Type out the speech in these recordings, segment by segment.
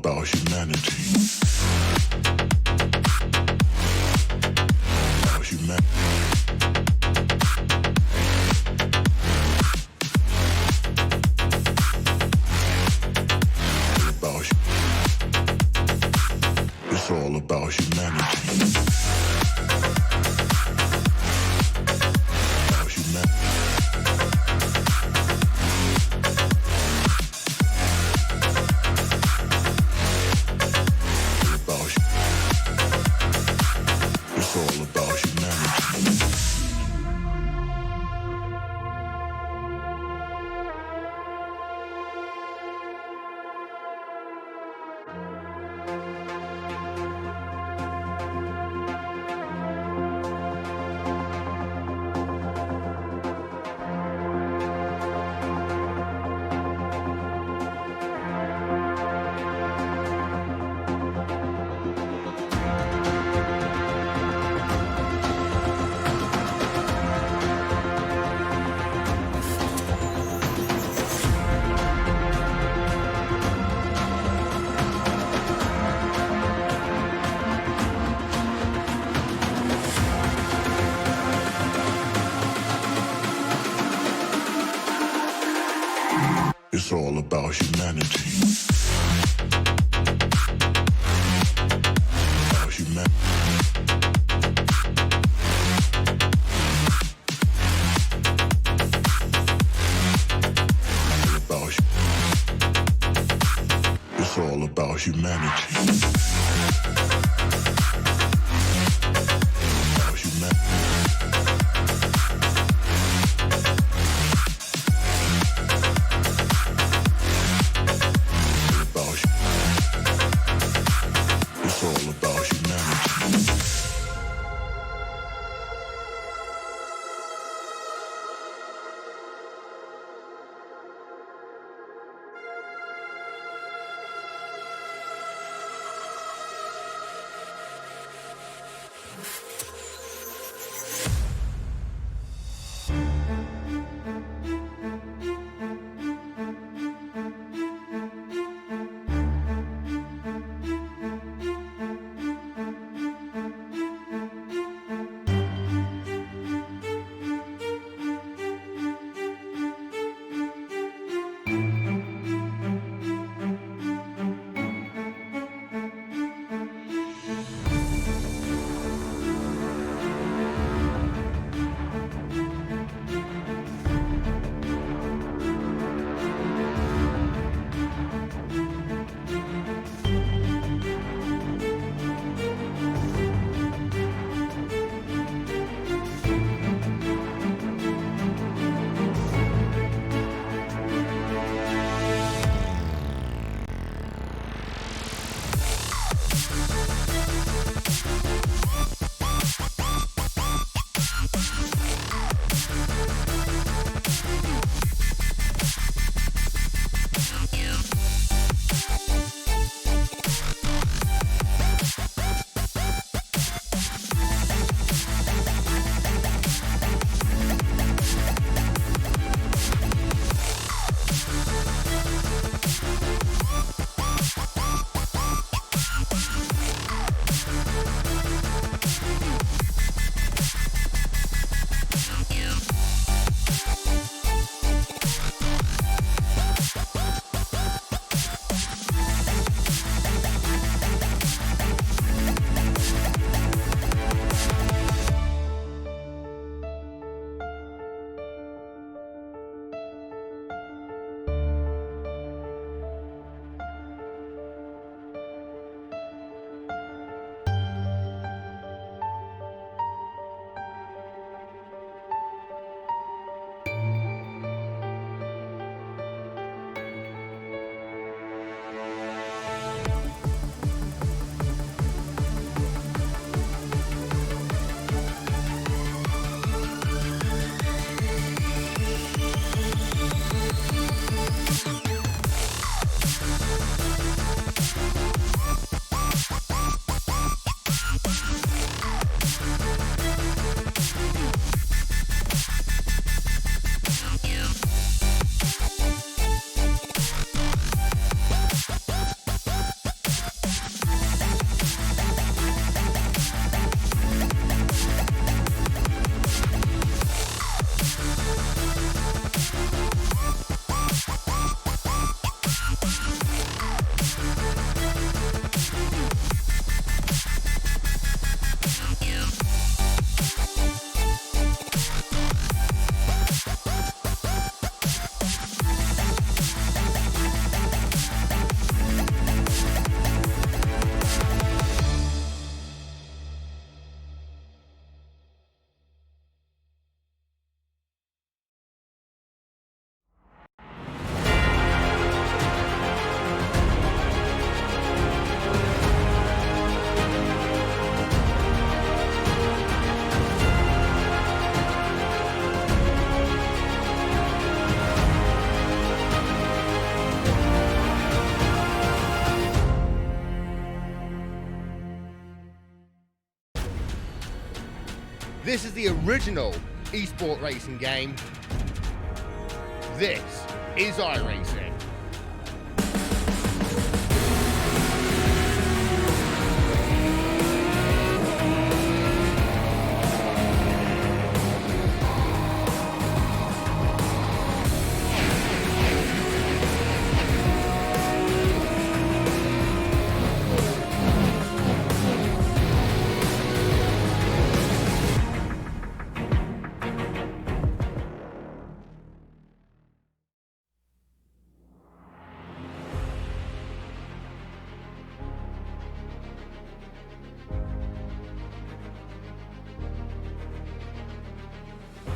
about humanity. About humanity. It's all about humanity. About humanity. It's all about humanity. It's all about humanity. About humanity. It's all about humanity. About humanity. It's all about humanity. This is the original esport racing game. This is iRacing.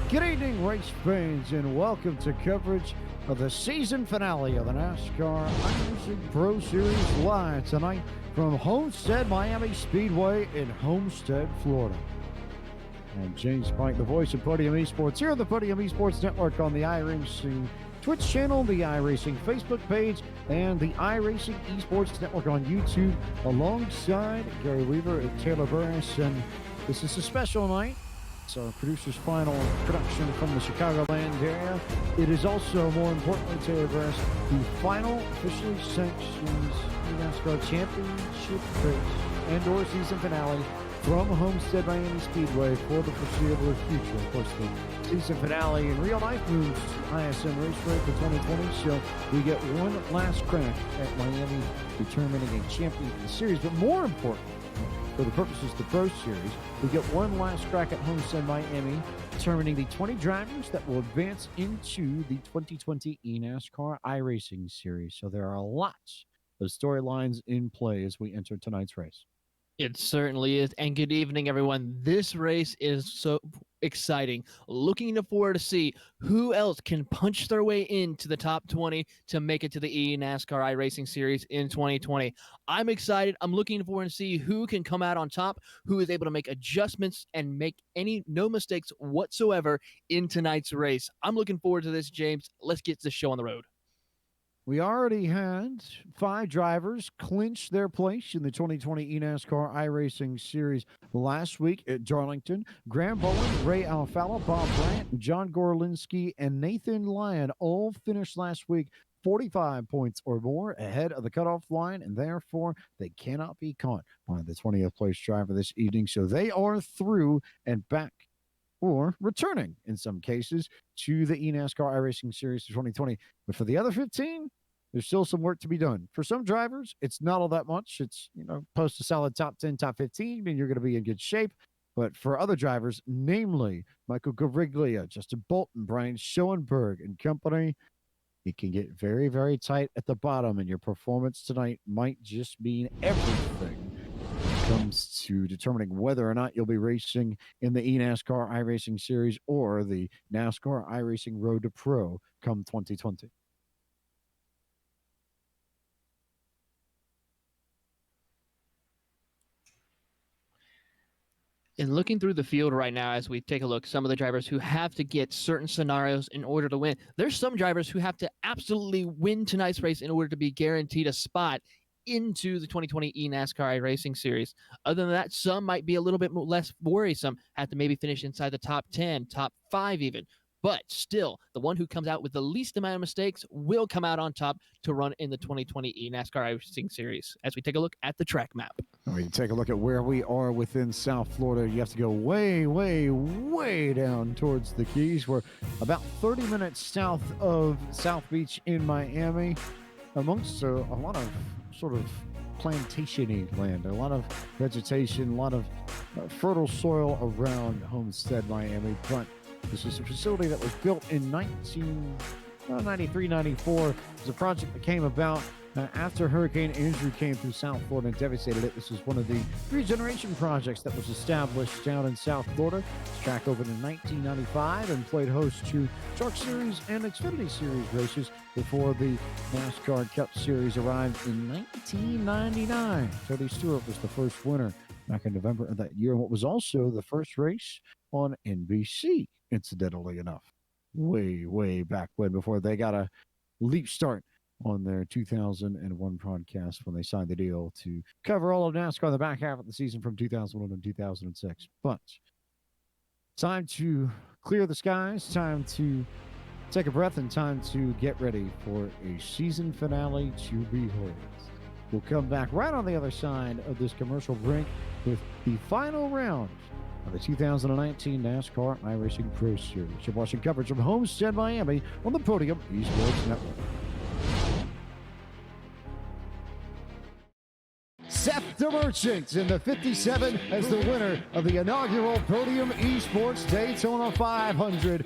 Good evening, race fans, and welcome to coverage of the season finale of the NASCAR iRacing Pro Series live tonight from Homestead-Miami Speedway in Homestead, Florida. I'm James Pike, the voice of Podium Esports, here on the Podium Esports Network on the iRacing Twitch channel, the iRacing Facebook page, and the iRacing Esports Network on YouTube, alongside Gary Weaver and Taylor Burris. And this is a special night. It's our producer's final production from the Chicagoland area. It is also, more importantly, Taylor Burris, the final officially sanctioned NASCAR Championship race and/or season finale from Homestead-Miami Speedway for the foreseeable future. Of course, the season finale in real life moves to ISM Race Rate for 2020, so we get one last crack at Miami determining a champion for the series. But more important, for the purposes of the Pro Series, we get one last crack at Homestead-Miami, determining the 20 drivers that will advance into the 2020 NASCAR iRacing Series. So there are lots of storylines in play as we enter tonight's race. It certainly is. And good evening, everyone. This race is so exciting. Looking forward to see who else can punch their way into the top 20 to make it to the NASCAR iRacing Series in 2020. I'm excited. I'm looking forward to see who can come out on top, who is able to make adjustments and make no mistakes whatsoever in tonight's race. I'm looking forward to this, James. Let's get this show on the road. We already had 5 drivers clinch their place in the 2020 NASCAR iRacing Series last week at Darlington. Graham Bowen, Ray Alfalla, Bob Bryant, John Gorlinski, and Nathan Lyon all finished last week 45 points or more ahead of the cutoff line, and therefore they cannot be caught by the 20th place driver this evening. So they are through and back, or returning in some cases, to the NASCAR iRacing Series 2020. But for the other 15, there's still some work to be done. For some drivers, it's not all that much. It's, post a solid top 10, top 15, and you're going to be in good shape. But for other drivers, namely Michael Gavriglia, Justin Bolton, Brian Schoenberg, and company, it can get very, very tight at the bottom, and your performance tonight might just mean everything comes to determining whether or not you'll be racing in the NASCAR iRacing Series or the NASCAR iRacing Road to Pro come 2020. And looking through the field right now, as we take a look, some of the drivers who have to get certain scenarios in order to win. There's some drivers who have to absolutely win tonight's race in order to be guaranteed a spot into the 2020 NASCAR iRacing Series. Other than that, some might be a little bit less worrisome, have to maybe finish inside the top 10, top 5 even. But still, the one who comes out with the least amount of mistakes will come out on top to run in the 2020 NASCAR iRacing Series. As we take a look at the track map. We take a look at where we are within South Florida. You have to go way, way, way down towards the Keys. We're about 30 minutes south of South Beach in Miami, amongst a lot of sort of plantation-y land, a lot of vegetation, a lot of fertile soil around Homestead-Miami. But this is a facility that was built in 1993, 94. It was a project that came about after Hurricane Andrew came through South Florida and devastated it. This is one of the regeneration projects that was established down in South Florida. This track opened in 1995 and played host to Truck Series and Xfinity Series races before the NASCAR Cup Series arrived in 1999. Tony Stewart was the first winner back in November of that year, and what was also the first race on NBC, incidentally enough, way, way back when, before they got a leap start on their 2001 broadcast when they signed the deal to cover all of NASCAR in the back half of the season from 2001 to 2006. But Time to clear the skies, time to take a breath, and time to get ready for a season finale to behold. We'll come back right on the other side of this commercial break with the final round of the 2019 NASCAR iRacing Pro Series. You're watching coverage from Homestead-Miami on the Podium Esports Network. Seth DeMerchant in the 57 as the winner of the inaugural Podium Esports Daytona 500.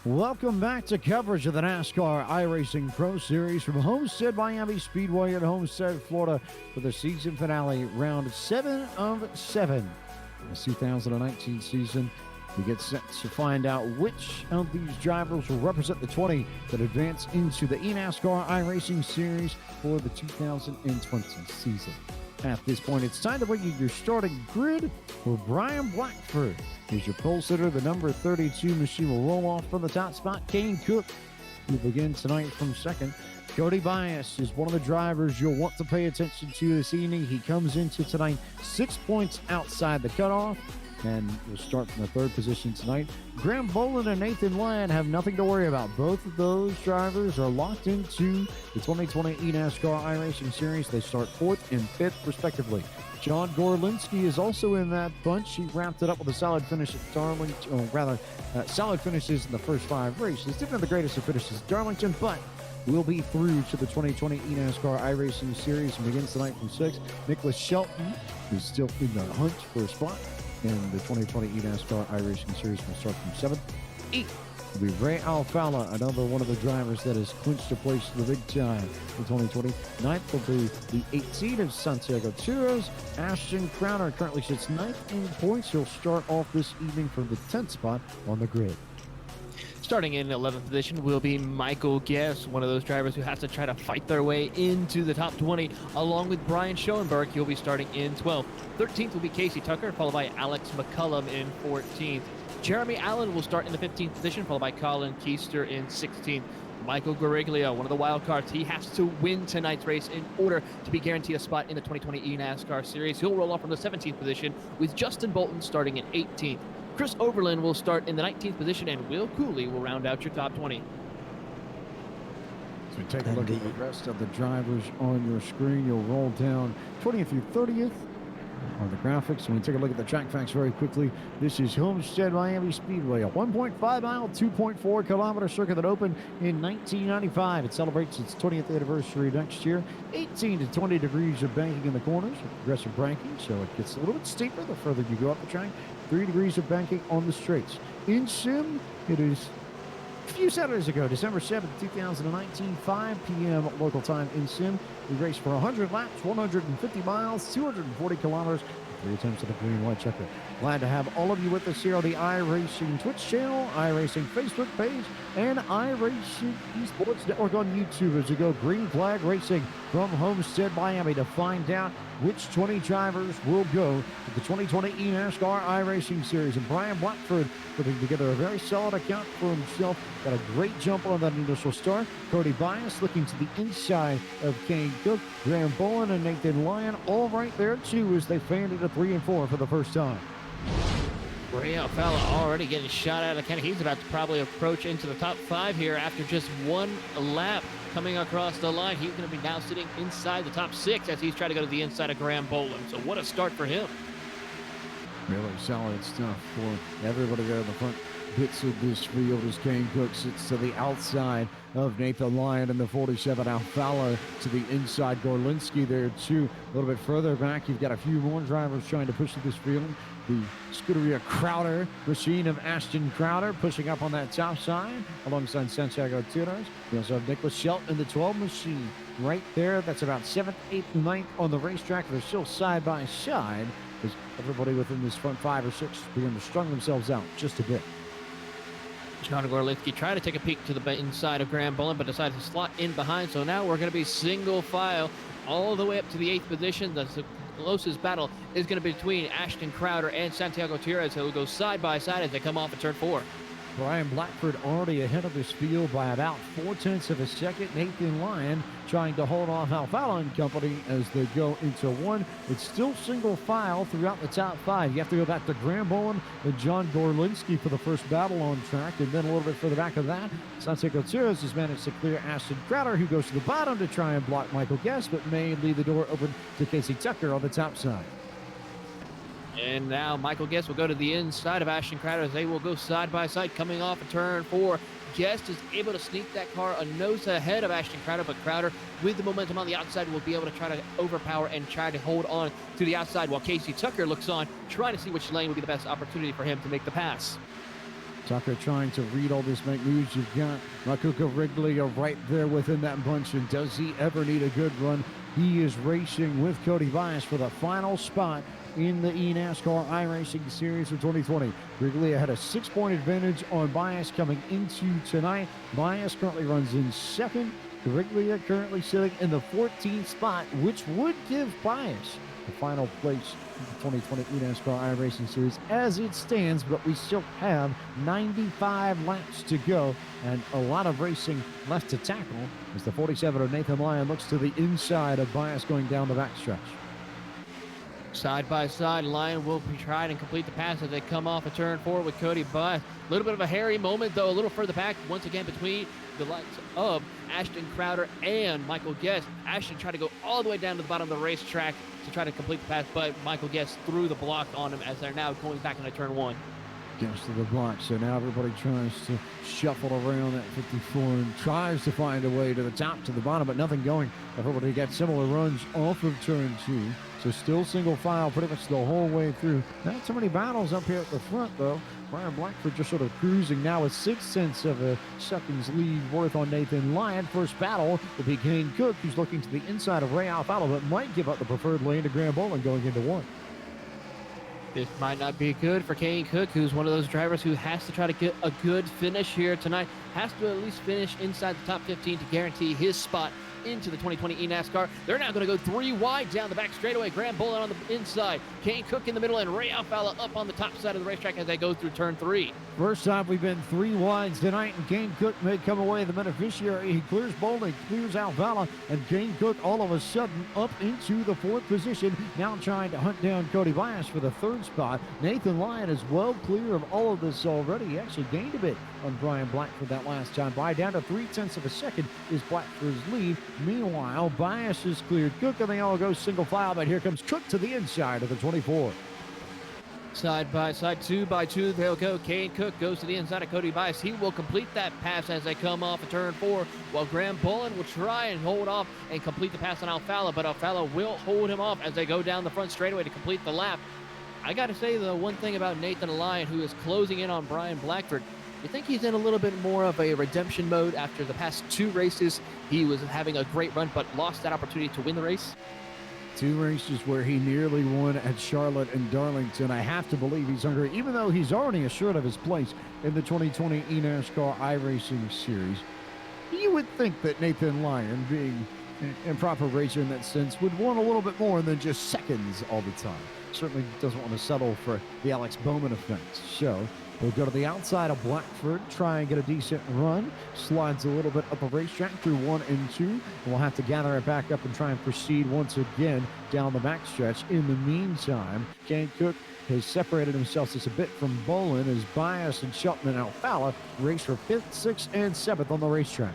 Welcome back to coverage of the NASCAR iRacing Pro Series from Homestead-Miami Speedway in Homestead, Florida for the season finale, round 7 of 7 in the 2019 season. We get set to find out which of these drivers will represent the 20 that advance into the NASCAR iRacing Series for the 2020 season. At this point, it's time to bring you your starting grid for Brian Blackford. Here's your pole sitter. The number 32 machine will roll off from the top spot. Kane Cook will begin tonight from second. Cody Bias is one of the drivers you'll want to pay attention to this evening. He comes into tonight 6 points outside the cutoff. and will start from the third position tonight. Graham Boland and Nathan Lyon have nothing to worry about. Both of those drivers are locked into the 2020 NASCAR iRacing Series. They start 4th and 5th, respectively. John Gorlinski is also in that bunch. He wrapped it up with a solid finish at Darlington, or rather, solid finishes in the first 5 races. Didn't have the greatest of finishes at Darlington, but will be through to the 2020 NASCAR iRacing Series and begins tonight from 6. Nicholas Shelton is still in the hunt for a spot in the 2020 NASCAR iRacing Series. Will start from 7th. 8th will be Ray Alfala, another one of the drivers that has clinched a place to the big time in 2020. 9th will be the 18 of Santiago Tiras. Ashton Crowder currently sits 9th in points. He'll start off this evening from the 10th spot on the grid. Starting in 11th position will be Michael Guess, one of those drivers who has to try to fight their way into the top 20, along with Brian Schoenberg. He'll be starting in 12th. 13th will be Casey Tucker, followed by Alex McCullum in 14th. Jeremy Allen will start in the 15th position, followed by Colin Keister in 16th. Michael Gariglia, one of the wild cards, he has to win tonight's race in order to be guaranteed a spot in the 2020 NASCAR Series. He'll roll off from the 17th position, with Justin Bolton starting in 18th. Chris Overland will start in the 19th position, and Will Cooley will round out your top 20. So we take a look at the rest of the drivers on your screen. You'll roll down 20th through 30th on the graphics. And we take a look at the track facts very quickly. This is Homestead-Miami Speedway, a 1.5-mile, 2.4-kilometer circuit that opened in 1995. It celebrates its 20th anniversary next year. 18 to 20 degrees of banking in the corners, progressive banking, so it gets a little bit steeper the further you go up the track. 3 degrees of banking on the straights. In sim, it is a few Saturdays ago, December 7th, 2019, 5 p.m. local time in sim. We raced for 100 laps, 150 miles, 240 kilometers, 3 attempts at a green white checker. Glad to have all of you with us here on the iRacing Twitch channel, iRacing Facebook page, and iRacing Esports Network on YouTube as we go green flag racing from Homestead-Miami to find out which 20 drivers will go to the 2020 NASCAR iRacing Series. And Brian Blackford putting together a very solid account for himself. Got a great jump on that initial start. Cody Bias looking to the inside of Kane Cook. Graham Bowen and Nathan Lyon all right there too as they fanned into 3 and 4 for the first time. Ray Alfala already getting shot out of the cannon. He's about to probably approach into the top 5 here after just 1 lap coming across the line. He's going to be now sitting inside the top 6 as he's trying to go to the inside of Graham Boland. So what a start for him. Really solid stuff for everybody there in the front bits of this field as Kane Cook sits to the outside of Nathan Lyon and the 47 Alfala to the inside. Gorlinski there too. A little bit further back, you've got a few more drivers trying to push through this field. The Scuderia Crowder machine of Ashton Crowder pushing up on that top side alongside Santiago Tiras. We also have Nicholas Shelton in the 12 machine right there. That's about 7th, 8th, 9th on the racetrack. They're still side by side as everybody within this front 5 or 6 begin to strung themselves out just a bit. John Gorlinski tried to take a peek to the inside of Graham Boland, but decided to slot in behind. So now we're going to be single file all the way up to the 8th position. The closest battle is going to be between Ashton Crowder and Santiago Tiras, who will go side by side as they come off at turn 4. Brian Blackford already ahead of this field by about 0.4 of a second. Nathan Lyon trying to hold off Alfala and company as they go into 1. It's still single file throughout the top 5. You have to go back to Graham Bowen and John Gorlinski for the first battle on track. And then a little bit further back of that, Santiago Tiras has managed to clear Ashton Crowder, who goes to the bottom to try and block Michael Guest, but may leave the door open to Casey Tucker on the top side. And now Michael Guest will go to the inside of Ashton Crowder as they will go side by side coming off of turn 4. Guest is able to sneak that car a nose ahead of Ashton Crowder, but Crowder with the momentum on the outside will be able to try to overpower and try to hold on to the outside while Casey Tucker looks on, trying to see which lane would be the best opportunity for him to make the pass. Tucker trying to read all this, make moves. You've got Makuka Wrigley right there within that bunch, and does he ever need a good run? He is racing with Cody Bias for the final spot in the NASCAR iRacing Series for 2020. Wrigley had a 6-point advantage on Bias coming into tonight. Bias currently runs in 2nd. Wrigley currently sitting in the 14th spot, which would give Bias the final place in the 2020 NASCAR iRacing Series as it stands, but we still have 95 laps to go and a lot of racing left to tackle as the 47 of Nathan Lyon looks to the inside of Bias going down the backstretch. Side by side, Lyon will be trying to complete the pass as they come off a turn 4 with Cody Bias. A little bit of a hairy moment, though, a little further back, once again, between the likes of Ashton Crowder and Michael Guest. Ashton tried to go all the way down to the bottom of the racetrack to try to complete the pass, but Michael Guest threw the block on him as they're now going back into turn 1. Gets to the block, so now everybody tries to shuffle around that 54 and tries to find a way to the top, to the bottom, but nothing going. Everybody gets similar runs off of turn 2, so still single file pretty much the whole way through. Not so many battles up here at the front, though. Brian Blackford just sort of cruising now with 6/10 of a second's lead worth on Nathan Lyon. First battle will be Kane Cook, who's looking to the inside of Ray Alfalo, but might give up the preferred lane to Graham Boland going into 1. This might not be good for Kane Cook, who's one of those drivers who has to try to get a good finish here tonight. Has to at least finish inside the top 15 to guarantee his spot into the 2020 NASCAR. They're now going to go 3 wide down the back straightaway. Graham Boland on the inside, Kane Cook in the middle, and Ray Alfalo up on the top side of the racetrack as they go through turn 3. First time we've been 3 wides tonight, and Kane Cook may come away the beneficiary. He clears Boland, clears Alfalo, and Kane Cook all of a sudden up into the 4th position, now trying to hunt down Cody Bias for the 3rd spot. Nathan Lyon is well clear of all of this already. He actually gained a bit on Brian Blackford that last time by. Down to 0.3 of a second is Blackford's lead. Meanwhile, Bias has cleared Cook, and they all go single file, but here comes Cook to the inside of the 24. Side by side, 2 by 2, they'll go. Kane Cook goes to the inside of Cody Bias. He will complete that pass as they come off of turn 4, while Graham Boland will try and hold off and complete the pass on Alfalo, but Alfalo will hold him off as they go down the front straightaway to complete the lap. I got to say, the one thing about Nathan Lyon, who is closing in on Brian Blackford, you think he's in a little bit more of a redemption mode after the past 2 races. He was having a great run, but lost that opportunity to win the race. 2 races where he nearly won at Charlotte and Darlington. I have to believe he's hungry, even though he's already assured of his place in the 2020 NASCAR iRacing Series. You would think that Nathan Lyon, being an improper racer in that sense, would want a little bit more than just seconds all the time. Certainly doesn't want to settle for the Alex Bowman effect. So we'll go to the outside of Blackford, try and get a decent run. Slides a little bit up a racetrack through 1 and 2. And we'll have to gather it back up and try and proceed once again down the backstretch. In the meantime, Kane Cook has separated himself just a bit from Boland as Bias and Shelton and Alfalo race for 5th, 6th, and 7th on the racetrack.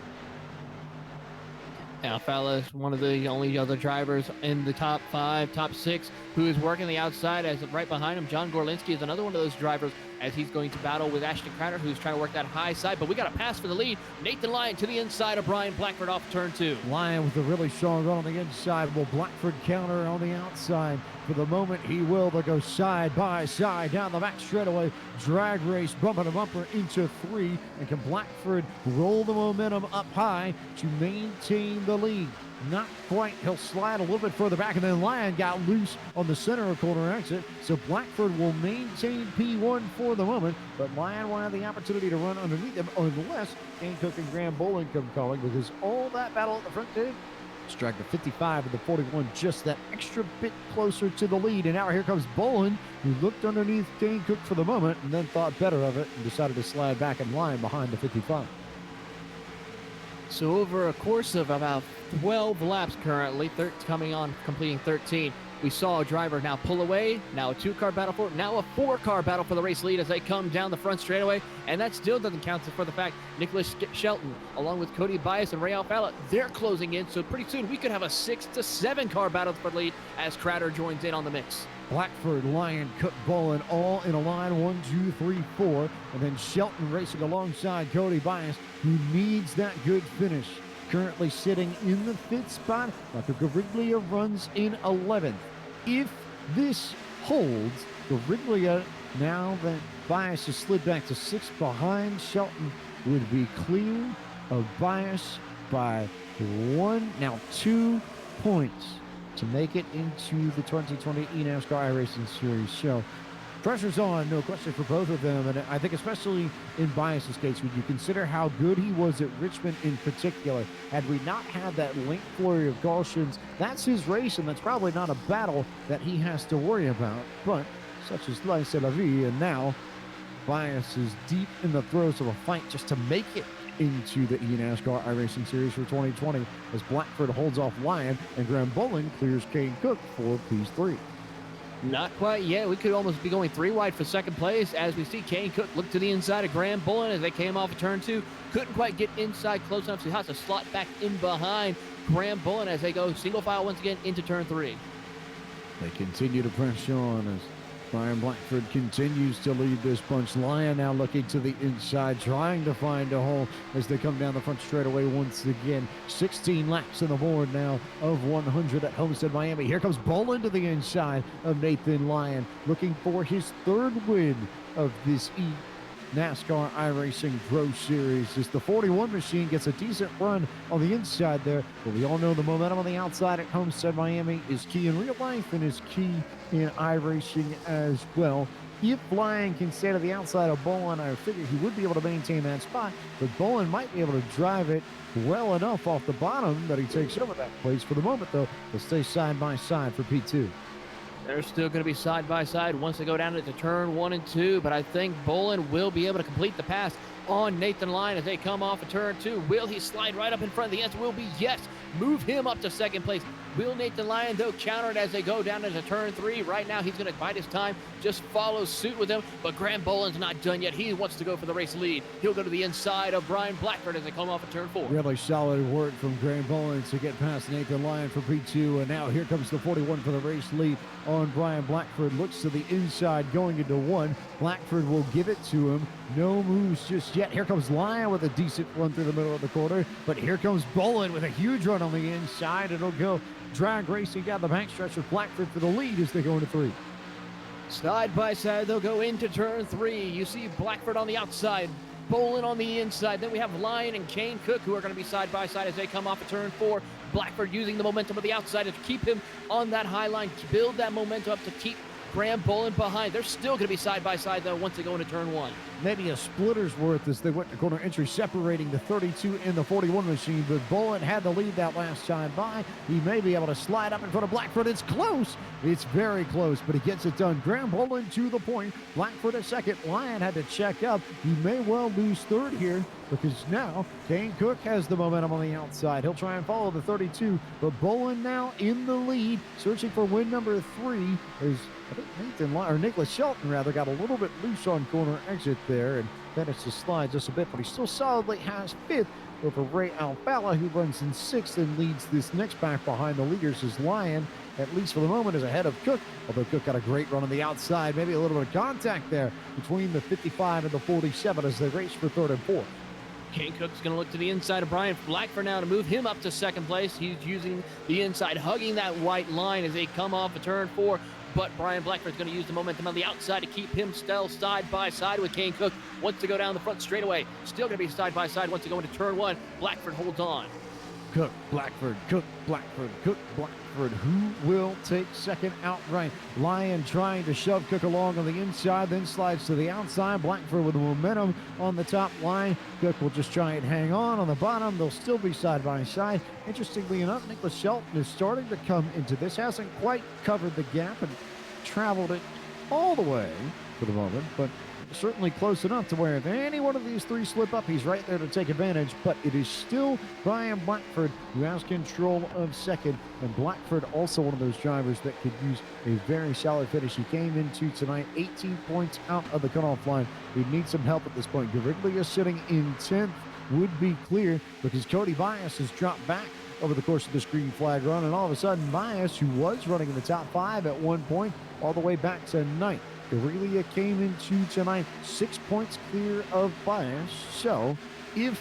Alfalo is one of the only other drivers in the top 5, top 6, who is working the outside. As right behind him, John Gorlinski is another one of those drivers as he's going to battle with Ashton Crowder, who's trying to work that high side. But we got a pass for the lead. Nathan Lyon to the inside of Brian Blackford off turn 2. Lyon with a really strong run on the inside. Will Blackford counter on the outside? For the moment, he will. They'll go side by side down the back straightaway. Drag race, bumper to bumper into 3. And can Blackford roll the momentum up high to maintain the lead? Not quite. He'll slide a little bit further back, and then Lyon got loose on the center corner exit. So Blackford will maintain P1 for the moment, but Lyon will have the opportunity to run underneath him unless Kane Cook and Graham Boland come calling, because all that battle at the front did strike the 55 and the 41 just that extra bit closer to the lead. And now here comes Boland, who looked underneath Kane Cook for the moment and then thought better of it and decided to slide back in line behind the 55. So over a course of about 12 laps currently, coming on completing 13, we saw a driver now pull away, now a 2-car battle for it, now a 4-car battle for the race lead as they come down the front straightaway. And that still doesn't count for the fact Nicholas Shelton, along with Cody Bias and Ray Alfalo, they're closing in. So pretty soon we could have a 6 to 7-car battle for the lead as Crowder joins in on the mix. Blackford, Lyon, Cook, Boland all in a line 1, 2, 3, 4. And then Shelton racing alongside Cody Bias, who needs that good finish. Currently sitting in the 5th spot. Michael Gariglia runs in 11th. If this holds, Gariglia, now that Bias has slid back to 6th behind Shelton, would be clear of Bias by 2 points to make it into the 2020 NASCAR iRacing Series. So pressure's on, no question, for both of them. And I think especially in Bias's case, when you consider how good he was at Richmond in particular, had we not had that late flurry of cautions, that's his race, and that's probably not a battle that he has to worry about. But such is life, c'est la vie, and now Bias is deep in the throes of a fight just to make it into the NASCAR iRacing Series for 2020 as Blackford holds off Lyon and Graham Boland clears Kane Cook for P3. Not quite yet. We could almost be going 3 wide for second place as we see Kane Cook look to the inside of Graham Bullen as they came off of turn 2. Couldn't quite get inside close enough, so he has to slot back in behind Graham Bullen as they go single file once again into turn 3. They continue to press on as Brian Blackford continues to lead this bunch. Lyon now looking to the inside, trying to find a hole as they come down the front straightaway once again. 16 laps on the board now of 100 at Homestead-Miami. Here comes Bullen to the inside of Nathan Lyon, looking for his 3rd win of this NASCAR iRacing Pro Series as the 41 machine gets a decent run on the inside there, but we all know the momentum on the outside at Homestead-Miami is key in real life and is key in iRacing as well. If Lyon can stay to the outside of Bullen, I figure he would be able to maintain that spot, but Bullen might be able to drive it well enough off the bottom that he takes over that place. For the moment, though, they'll stay side by side for P2. They're still going to be side by side once they go down into turn 1 and 2, but I think Bullen will be able to complete the pass on Nathan Lyon as they come off of turn 2. Will he slide right up in front? The answer will be yes. Move him up to second place. Will Nathan Lyon, though, counter it as they go down into turn 3? Right now, he's going to bide his time, just follow suit with him, but Graham Bullen's not done yet. He wants to go for the race lead. He'll go to the inside of Brian Blackford as they come off of turn 4. Really solid work from Graham Bullen to get past Nathan Lyon for P2, and now here comes the 41 for the race lead on Brian Blackford. Looks to the inside going into 1. Blackford will give it to him. No moves just yet. Here comes Lyon with a decent run through the middle of the corner, but here comes Bullen with a huge run on the inside. It'll go drag racing down the backstretch with Blackford for the lead as they go into 3. Side by side, they'll go into turn 3. You see Blackford on the outside, Bullen on the inside. Then we have Lyon and Kane Cook who are going to be side by side as they come off of turn 4. Blackford using the momentum of the outside to keep him on that high line, to build that momentum up to keep Graham Bullen behind. They're still going to be side by side, though, once they go into turn 1. Maybe a splitter's worth as they went to corner entry, separating the 32 and the 41 machine, but Bullen had the lead that last time by. He may be able to slide up in front of Blackford. It's close. It's very close, but he gets it done. Graham Bullen to the point. Blackford a second. Lyon had to check up. He may well lose 3rd here because now Kane Cook has the momentum on the outside. He'll try and follow the 32, but Bullen now in the lead, searching for win number 3 as I think Nathan Lyon, or Nicholas Shelton rather, got a little bit loose on corner exit there and managed to slide just a bit, but he still solidly has 5th over Ray Alfala, who runs in 6th and leads this next back behind the leaders as Lyon, at least for the moment, is ahead of Cook, although Cook got a great run on the outside. Maybe a little bit of contact there between the 55 and the 47 as they race for 3rd and 4th. Kane Cook's going to look to the inside of Brian Blackford now to move him up to second place. He's using the inside, hugging that white line as they come off of turn 4. But Brian Blackford's going to use the momentum on the outside to keep him still side by side with Kane Cook. Wants to go down the front straightaway. Still going to be side by side once they go into turn 1. Blackford holds on. Cook, Blackford, Cook, Blackford, Cook, Blackford. Who will take second outright? Lyon trying to shove Cook along on the inside, then slides to the outside. Blackford with the momentum on the top line. Cook will just try and hang on the bottom. They'll still be side by side. Interestingly enough, Nicholas Shelton is starting to come into this. Hasn't quite covered the gap and traveled it all the way for the moment, but certainly close enough to where if any one of these 3 slip up, he's right there to take advantage. But it is still Brian Blackford who has control of second, and Blackford also one of those drivers that could use a very solid finish. He came into tonight 18 points out of the cutoff line. He needs some help at this point. Gariglia sitting in 10th would be clear because Cody Bias has dropped back over the course of this green flag run, and all of a sudden Bias, who was running in the top 5 at one point, all the way back to 9th. Gariglia came into tonight 6 points clear of Bias. So if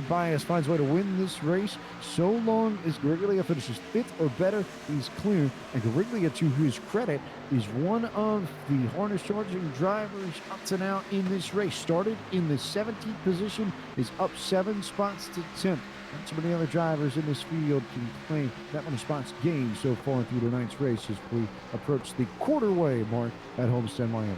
Bias finds a way to win this race, so long as Gariglia finishes 5th or better, he's clear. And Gariglia, to his credit, is one of the harness charging drivers up to now in this race. Started in the 17th position, is up 7 spots to 10th. Not so many other drivers in this field can claim that many spots gained so far through tonight's race as we approach the quarter-way mark at Homestead-Miami.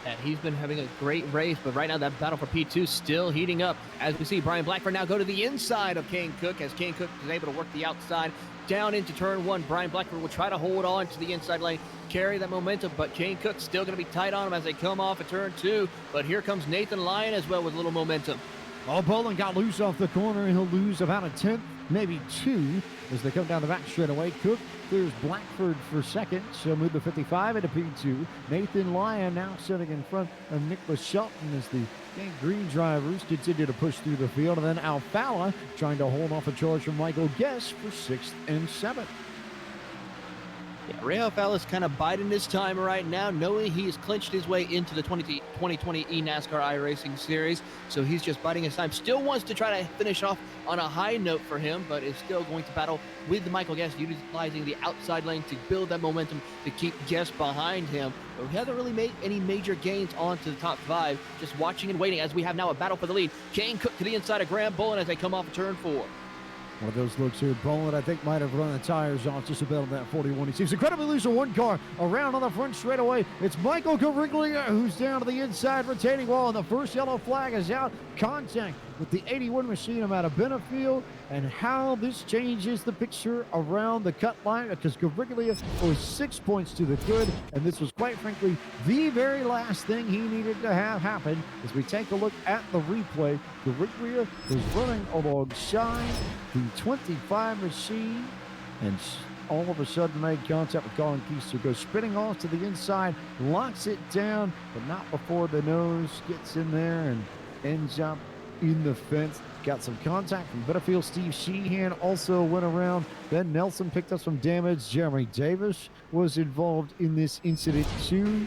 And he's been having a great race, but right now that battle for P2 still heating up. As we see Brian Blackford now go to the inside of Kane Cook as Kane Cook is able to work the outside down into turn 1. Brian Blackford will try to hold on to the inside lane, carry that momentum, but Kane Cook's still going to be tight on him as they come off of turn 2. But here comes Nathan Lyon as well with a little momentum. Oh, Bullen got loose off the corner, and he'll lose about a 10th maybe 2 as they come down the back straightaway. Cook clears Blackford for second. She'll move the 55 into P2. Nathan Lyon now sitting in front of Nicholas Shelton as the Gang Green drivers continue to push through the field. And then Alfala trying to hold off a charge from Michael Guest for 6th and 7th. Yeah, Ray Alfala's kind of biding his time right now, knowing he's clinched his way into the 2020 NASCAR iRacing Series. So he's just biding his time. Still wants to try to finish off on a high note for him, but is still going to battle with Michael Guest, utilizing the outside lane to build that momentum to keep Guest behind him. But we haven't really made any major gains onto the top 5. Just watching and waiting as we have now a battle for the lead. Kane Cook to the inside of Graham Bullen as they come off of turn 4. One of those looks here. Boland, I think, might have run the tires off just about on that 41. He seems incredibly loose of one car around on the front straightaway. It's Michael Gariglia who's down to the inside retaining wall, and the first yellow flag is out. Contact with the 81 machine out of Benefield, and how this changes the picture around the cut line, because Gariglia was 6 points to the good, and this was, quite frankly, the very last thing he needed to have happen. As we take a look at the replay, Gariglia was running alongside the 25 machine, and all of a sudden made contact with Colin Keister, goes spinning off to the inside, locks it down, but not before the nose gets in there and ends up in the fence. Got some contact from Benefield. Steve Sheehan also went around. Ben Nelson picked up some damage. Jeremy Davis was involved in this incident too.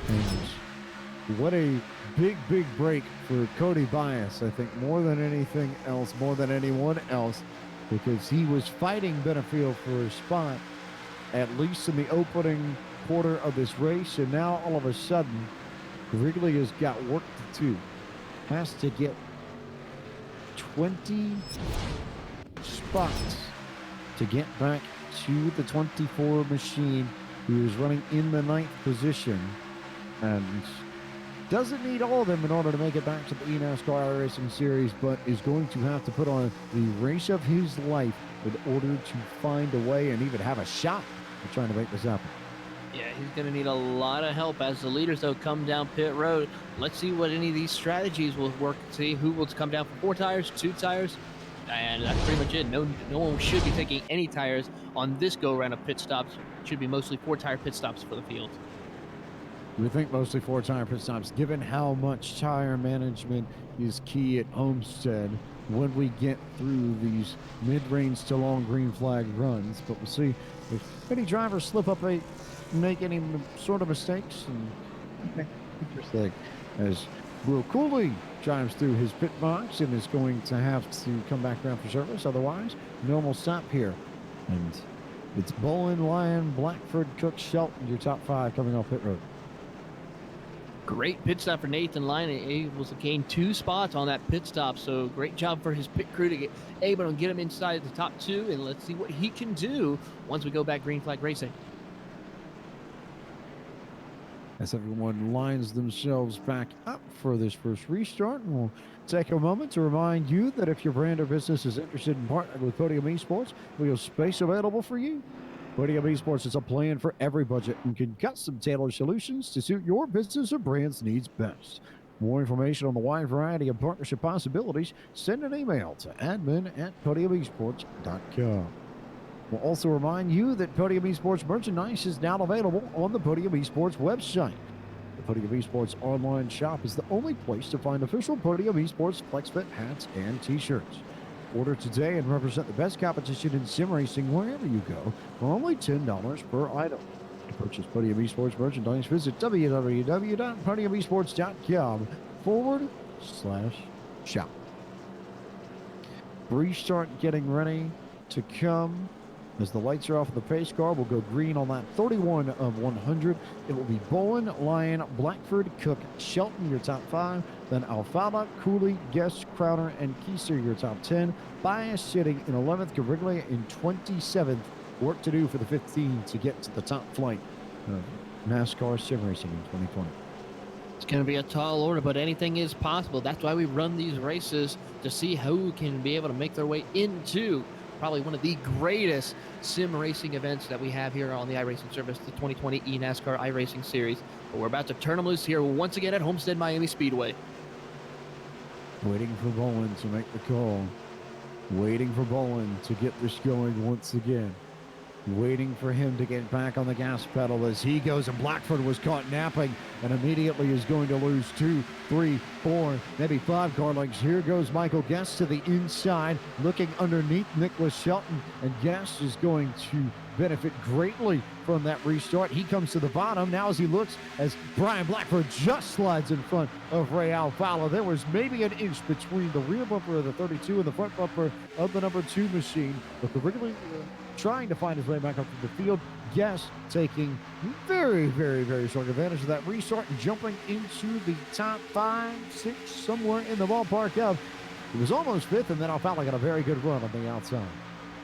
And what a big break for Cody Bias, I think, more than anything else, more than anyone else, because he was fighting Benefield for a spot, at least in the opening quarter of this race, and now all of a sudden, Wrigley has got work to do. Has to get 20 spots to get back to the 24 machine, who is running in the 9th position, and doesn't need all of them in order to make it back to the NASCAR iRacing Series, but is going to have to put on the race of his life in order to find a way and even have a shot at trying to make this happen. Yeah, he's going to need a lot of help as the leaders, though, come down pit road. Let's see what any of these strategies will work. See who will come down for 4 tires, 2 tires, and that's pretty much it. No one should be taking any tires on this go-around of pit stops. It should be mostly 4-tire pit stops for the field. We think mostly 4-tire pit stops, given how much tire management is key at Homestead when we get through these mid-range to long green flag runs. But we'll see if any drivers slip up, make any sort of mistakes. And interesting, as Will Cooley drives through his pit box and is going to have to come back around for service. Otherwise, normal stop here. And it's Bolin, Lyon, Blackford, Cook, Shelton, your top 5 coming off pit road. Great pit stop for Nathan Lyon, able to gain 2 spots on that pit stop. So great job for his pit crew to get able to get him inside the top 2, and let's see what he can do once we go back green flag racing. As everyone lines themselves back up for this first restart, and we'll take a moment to remind you that if your brand or business is interested in partnering with Podium Esports, we have space available for you. Podium Esports is a plan for every budget and can custom tailor solutions to suit your business or brand's needs best. More information on the wide variety of partnership possibilities, send an email to admin@podiumesports.com. We'll also remind you that Podium Esports merchandise is now available on the Podium Esports website. The Podium Esports online shop is the only place to find official Podium Esports FlexFit hats and t-shirts. Order today and represent the best competition in sim racing wherever you go for only $10 per item. To purchase Podium Esports merchandise, visit www.podiumesports.com/shop. Restart getting ready to come. As the lights are off of the pace car, we'll go green on that 31 of 100. It will be Bowen, Lyon, Blackford, Cook, Shelton, your top 5. Then Alfala, Cooley, Guest, Crowder, and Keister, your top 10. Bias sitting in 11th, Gariglia in 27th. Work to do for the 15 to get to the top flight of NASCAR sim racing in 2020. It's going to be a tall order, but anything is possible. That's why we run these races, to see who can be able to make their way into probably one of the greatest sim racing events that we have here on the iRacing service, the 2020 NASCAR iRacing Series. But we're about to turn them loose here once again at Homestead-Miami Speedway. Waiting for Bowen to make the call. waiting for Bowen to get this going once again. Waiting for him to get back on the gas pedal as he goes, and Blackford was caught napping and immediately is going to lose 2, 3, 4, maybe 5 car lengths. Here goes Michael Guest to the inside, looking underneath Nicholas Shelton, and Guest is going to benefit greatly from that restart. He comes to the bottom now as he looks as Brian Blackford just slides in front of Ray Alfala. There was maybe an inch between the rear bumper of the 32 and the front bumper of the number 2 machine, but the Wrigley trying to find his way back up to the field. Guest taking very, very, very strong advantage of that restart and jumping into the top 5, 6, somewhere in the ballpark of. He was almost 5th, and then Alfala got a very good run on the outside.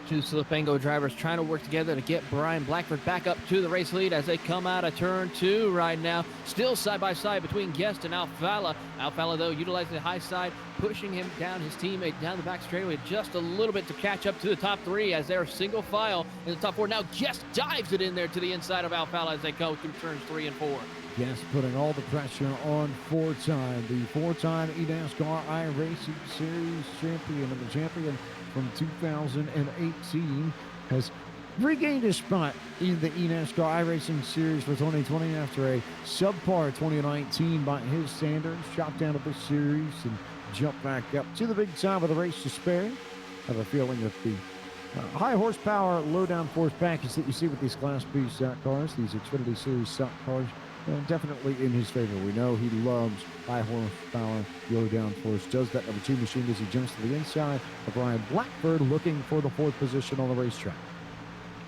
Two Slipango drivers trying to work together to get Brian Blackford back up to the race lead as they come out of turn 2 right now. Still side by side between Guest and Alfala. Alfala, though, utilizing the high side, pushing him down, his teammate down the back straightaway just a little bit to catch up to the top 3 as they're single file in the top 4. Now Guest dives it in there to the inside of Alfala as they go through turns 3 and 4. Guest putting all the pressure on the 4-time NASCAR iRacing Series champion, and the champion from 2018 has regained his spot in the NASCAR iRacing Series for 2020 after a subpar 2019 by his standards. Shot down to the series and jumped back up to the big time with a race to spare. I have a feeling that the high horsepower, low downforce package that you see with these Class B stock cars, these Xfinity Series stock cars, definitely in his favor. We know he loves high horsepower, low downforce. Does that number 2 machine as he jumps to the inside of Brian Blackford, looking for the 4th position on the racetrack.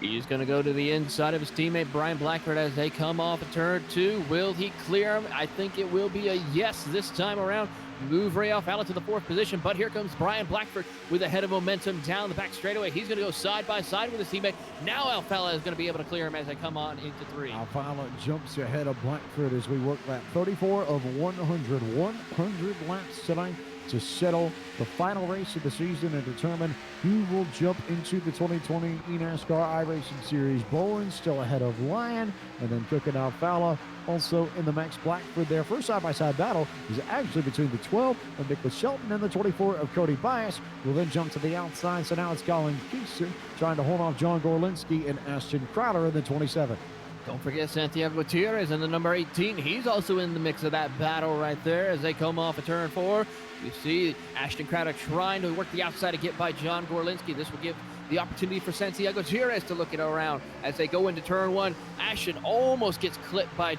He's going to go to the inside of his teammate Brian Blackford as they come off of turn 2. Will he clear him? I think it will be a yes this time around. Move Ray Alfala to the 4th position, but here comes Brian Blackford with a head of momentum down the back straightaway. He's going to go side by side with his teammate. Now Alfala is going to be able to clear him as they come on into 3. Alfala jumps ahead of Blackford as we work lap 34 of 100 laps tonight to settle the final race of the season and determine who will jump into the 2020 NASCAR iRacing Series. Bowen still ahead of Lyon, and then Cook and Alfala also in the Max Blackford there. First side-by-side battle is actually between the 12 of Nicholas Shelton and the 24 of Cody Bias. Will then jump to the outside, so now it's Colin Keister trying to hold off John Gorlinski and Ashton Crowder in the 27. Don't forget Santiago Gutierrez in the number 18. He's also in the mix of that battle right there as they come off of turn 4. You see Ashton Crowder trying to work the outside to get by John Gorlinski. This will give the opportunity for Santiago Gutierrez to look it around as they go into turn 1. Ashton almost gets clipped by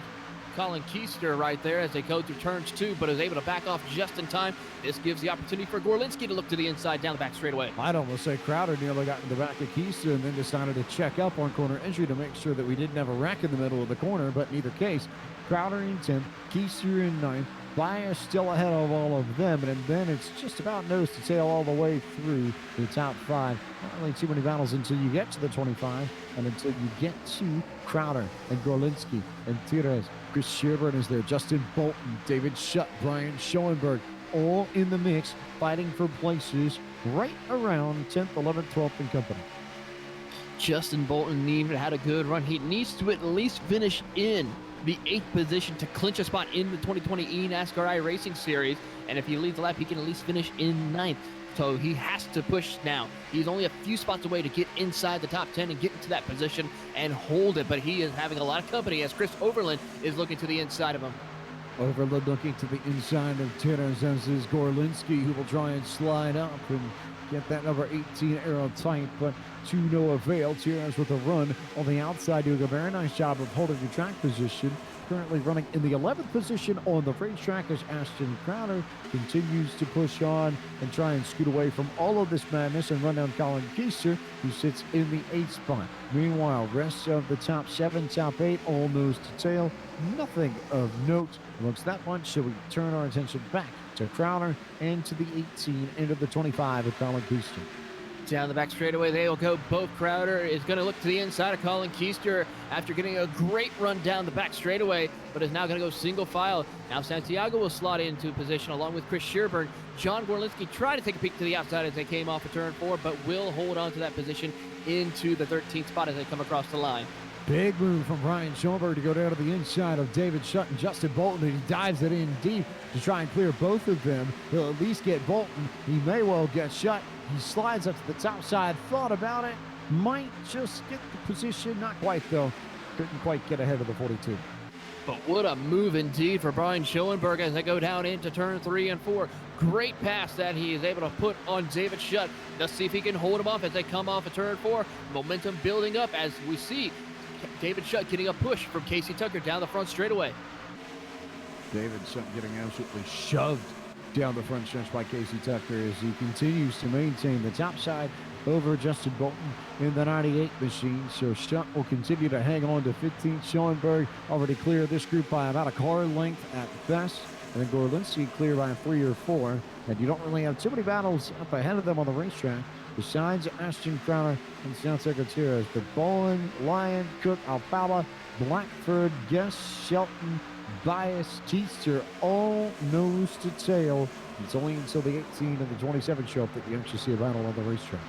Colin Keister right there as they go through turns 2, but is able to back off just in time. This gives the opportunity for Gorlinski to look to the inside down the back straightaway. I'd almost say Crowder nearly got in the back of Keister and then decided to check up on corner entry to make sure that we didn't have a wreck in the middle of the corner, but in either case, Crowder in 10th, Keister in 9th, Bias still ahead of all of them, and then it's just about nose to tail all the way through the top 5. Not really too many battles until you get to the 25, and until you get to Crowder and Gorlinski and Tires. Chris Sherburne is there, Justin Bolton, David Shutt, Brian Schoenberg, all in the mix, fighting for places right around 10th, 11th, 12th, and company. Justin Bolton even had a good run. He needs to at least finish in the 8th position to clinch a spot in the 2020 NASCAR iRacing Series. And if he leads the lap, he can at least finish in 9th. So he has to push now. He's only a few spots away to get inside the top 10 and get into that position and hold it. But he is having a lot of company as Chris Overland is looking to the inside of him. Overland looking to the inside of Titters, as is Gorlinski, who will try and slide up and get that number 18 arrow tight, but to no avail. Titters with a run on the outside, doing a very nice job of holding the track position. Currently running in the 11th position on the racetrack as Ashton Crowder continues to push on and try and scoot away from all of this madness and run down Colin Keister, who sits in the 8th spot. Meanwhile, rest of the top 7, top 8, all nose to tail. Nothing of note amongst that bunch, so we turn our attention back to Crowder and to the 18 into the 25 with Colin Keister. Down the back straightaway, they'll go. Both Crowder is going to look to the inside of Colin Keister after getting a great run down the back straightaway, but is now going to go single file. Now Santiago will slot into position along with Chris Sherburne. John Gorlinski tried to take a peek to the outside as they came off of turn 4, but will hold on to that position into the 13th spot as they come across the line. Big move from Brian Schoenberg to go down to the inside of David Shutt and Justin Bolton, and he dives it in deep to try and clear both of them. He'll at least get Bolton. He may well get Shutt. He slides up to the top side, thought about it, might just get the position. Not quite, though. Couldn't quite get ahead of the 42. But what a move indeed for Brian Schoenberg as they go down into turn 3 and 4. Great pass that he is able to put on David Shutt. Let's see if he can hold him off as they come off of turn 4. Momentum building up as we see David Shutt getting a push from Casey Tucker down the front straightaway. David Shutt getting absolutely shoved down the front stretch by Casey Tucker as he continues to maintain the top side over Justin Bolton in the 98 machine. So Shutt will continue to hang on to 15th. Schoenberg already cleared this group by about a car length at best. And then Gorlinski clear by 3 or 4. And you don't really have too many battles up ahead of them on the racetrack besides Ashton Crowder and Santiago Gutierrez. But Bowen, Lyon, Cook, Alfala, Blackford, Guest, Shelton, Bias, Teaster, all nose to tail. It's only until the 18 and the 27 show up that you actually see a battle on the racetrack.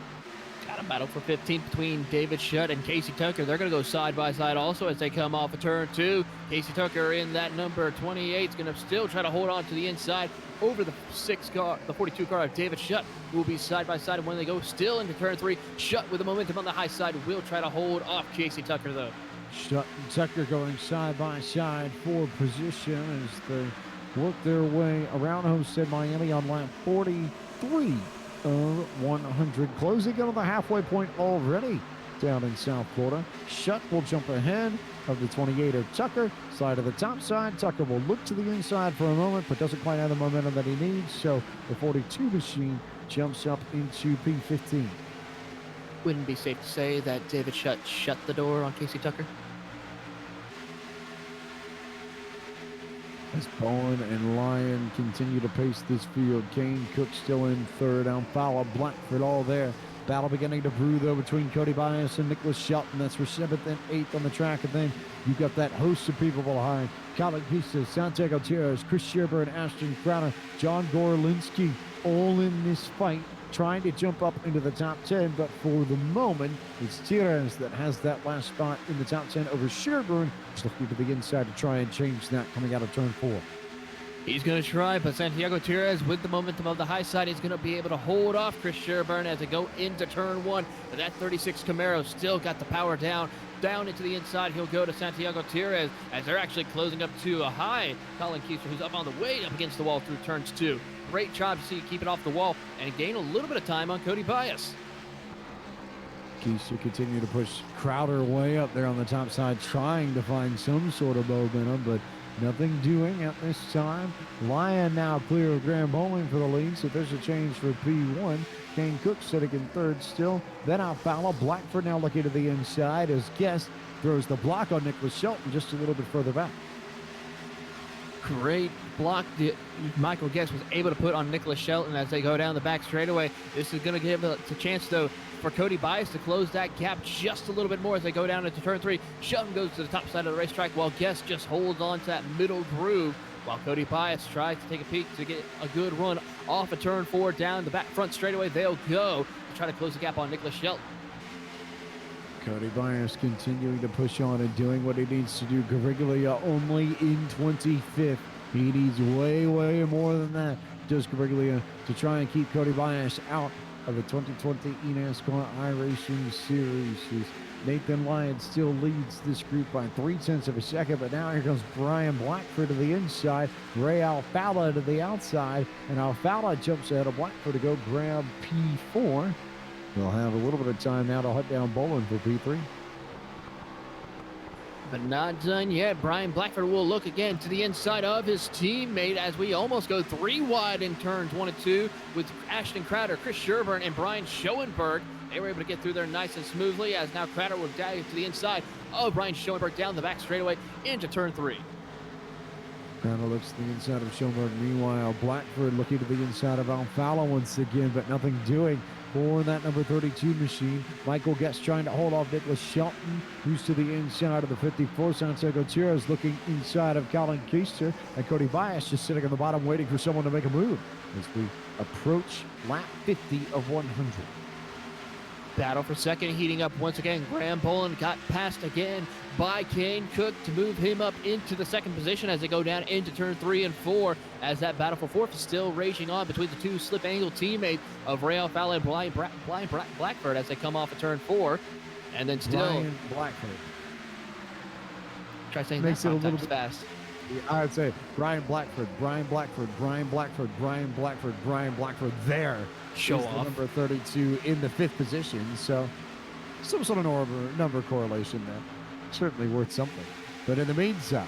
Got a battle for 15 between David Shutt and Casey Tucker. They're going to go side by side also as they come off of turn 2. Casey Tucker in that number 28 is going to still try to hold on to the inside over the 42 car of David Shutt, who will be side by side. And when they go still into turn 3, Shutt with the momentum on the high side will try to hold off Casey Tucker though. Shutt and Tucker going side by side for position as they work their way around Homestead-Miami on lap 43 of 100. Closing in on the halfway point already down in South Florida. Shutt will jump ahead of the 28 of Tucker. Slide to the top side. Tucker will look to the inside for a moment, but doesn't quite have the momentum that he needs. So the 42 machine jumps up into P15. Wouldn't be safe to say that David Shutt shut the door on Casey Tucker? As Bowen and Lyon continue to pace this field. Kane Cook still in third. Alfala, Blackford all there. Battle beginning to brew, though, between Cody Bias and Nicholas Shelton. That's for 7th and 8th on the track. And then you've got that host of people behind. Colin Pisa, Santiago Gutierrez, Chris Sherburne, Ashton Crowder, John Gorlinski, all in this fight, trying to jump up into the top 10. But for the moment, it's Tires that has that last spot in the top 10 over Sherburne. He's looking to the inside to try and change that coming out of turn 4. He's going to try, but Santiago Gutierrez, with the momentum of the high side, is going to be able to hold off Chris Sherburne as they go into turn 1. But that 36 Camaro still got the power down into the inside. He'll go to Santiago Gutierrez as they're actually closing up to a high Colin Keister, who's up on the way up against the wall through turns 2. Great job to see keep it off the wall and gain a little bit of time on Cody Bias. Keister continue to push Crowder way up there on the top side, trying to find some sort of momentum, but nothing doing at this time. Lyon now clear of Graham Bowling for the lead, so there's a change for P1. Kane Cook sitting in third still. Then Alfala. Blackford now looking to the inside as Guest throws the block on Nicholas Shelton just a little bit further back. Great block that Michael Guest was able to put on Nicholas Shelton as they go down the back straightaway. This is going to give a chance, though, for Cody Bias to close that gap just a little bit more as they go down into turn 3. Shelton goes to the top side of the racetrack while Guest just holds on to that middle groove while Cody Bias tries to take a peek to get a good run off of turn 4 down the back front straightaway. They'll go to try to close the gap on Nicholas Shelton. Cody Bias continuing to push on and doing what he needs to do. Gariglia only in 25th. He needs way, way more than that. Does Gariglia to try and keep Cody Bias out of the 2020 NASCAR iRacing Series. Nathan Lyon still leads this group by 0.3 of a second, but now here comes Brian Blackford to the inside, Ray Alfala to the outside, and Alfala jumps ahead of Blackford to go grab P4. They'll have a little bit of time now to hunt down Bolin for P3. But not done yet. Brian Blackford will look again to the inside of his teammate as we almost go 3 wide in turns 1 and 2 with Ashton Crowder, Chris Sherburne, and Brian Schoenberg. They were able to get through there nice and smoothly as now Crowder will dive to the inside of Brian Schoenberg down the back straightaway into turn 3. Crowder looks to the inside of Schoenberg. Meanwhile, Blackford looking to the inside of Alfala once again, but nothing doing for that number 32 machine. Michael Guest trying to hold off Nicholas Shelton, who's to the inside of the 54. Santiago Gutierrez looking inside of Colin Keister, and Cody Bias just sitting on the bottom waiting for someone to make a move as we approach lap 50 of 100. Battle for second heating up once again. Graham Boland got passed again by Kane Cook to move him up into the second position as they go down into turn 3 and 4, as that battle for fourth is still raging on between the two slip angle teammates of Rail Fowler and Blind Blackford as they come off of turn 4. And then still Brian Blackford. Try saying Makes that it a 5 little times bit- fast. I'd say Brian Blackford, Brian Blackford, Brian Blackford, Brian Blackford, Brian Blackford. There Show is the off. number 32 in the 5th position. So some sort of number correlation there. Certainly worth something. But in the meantime,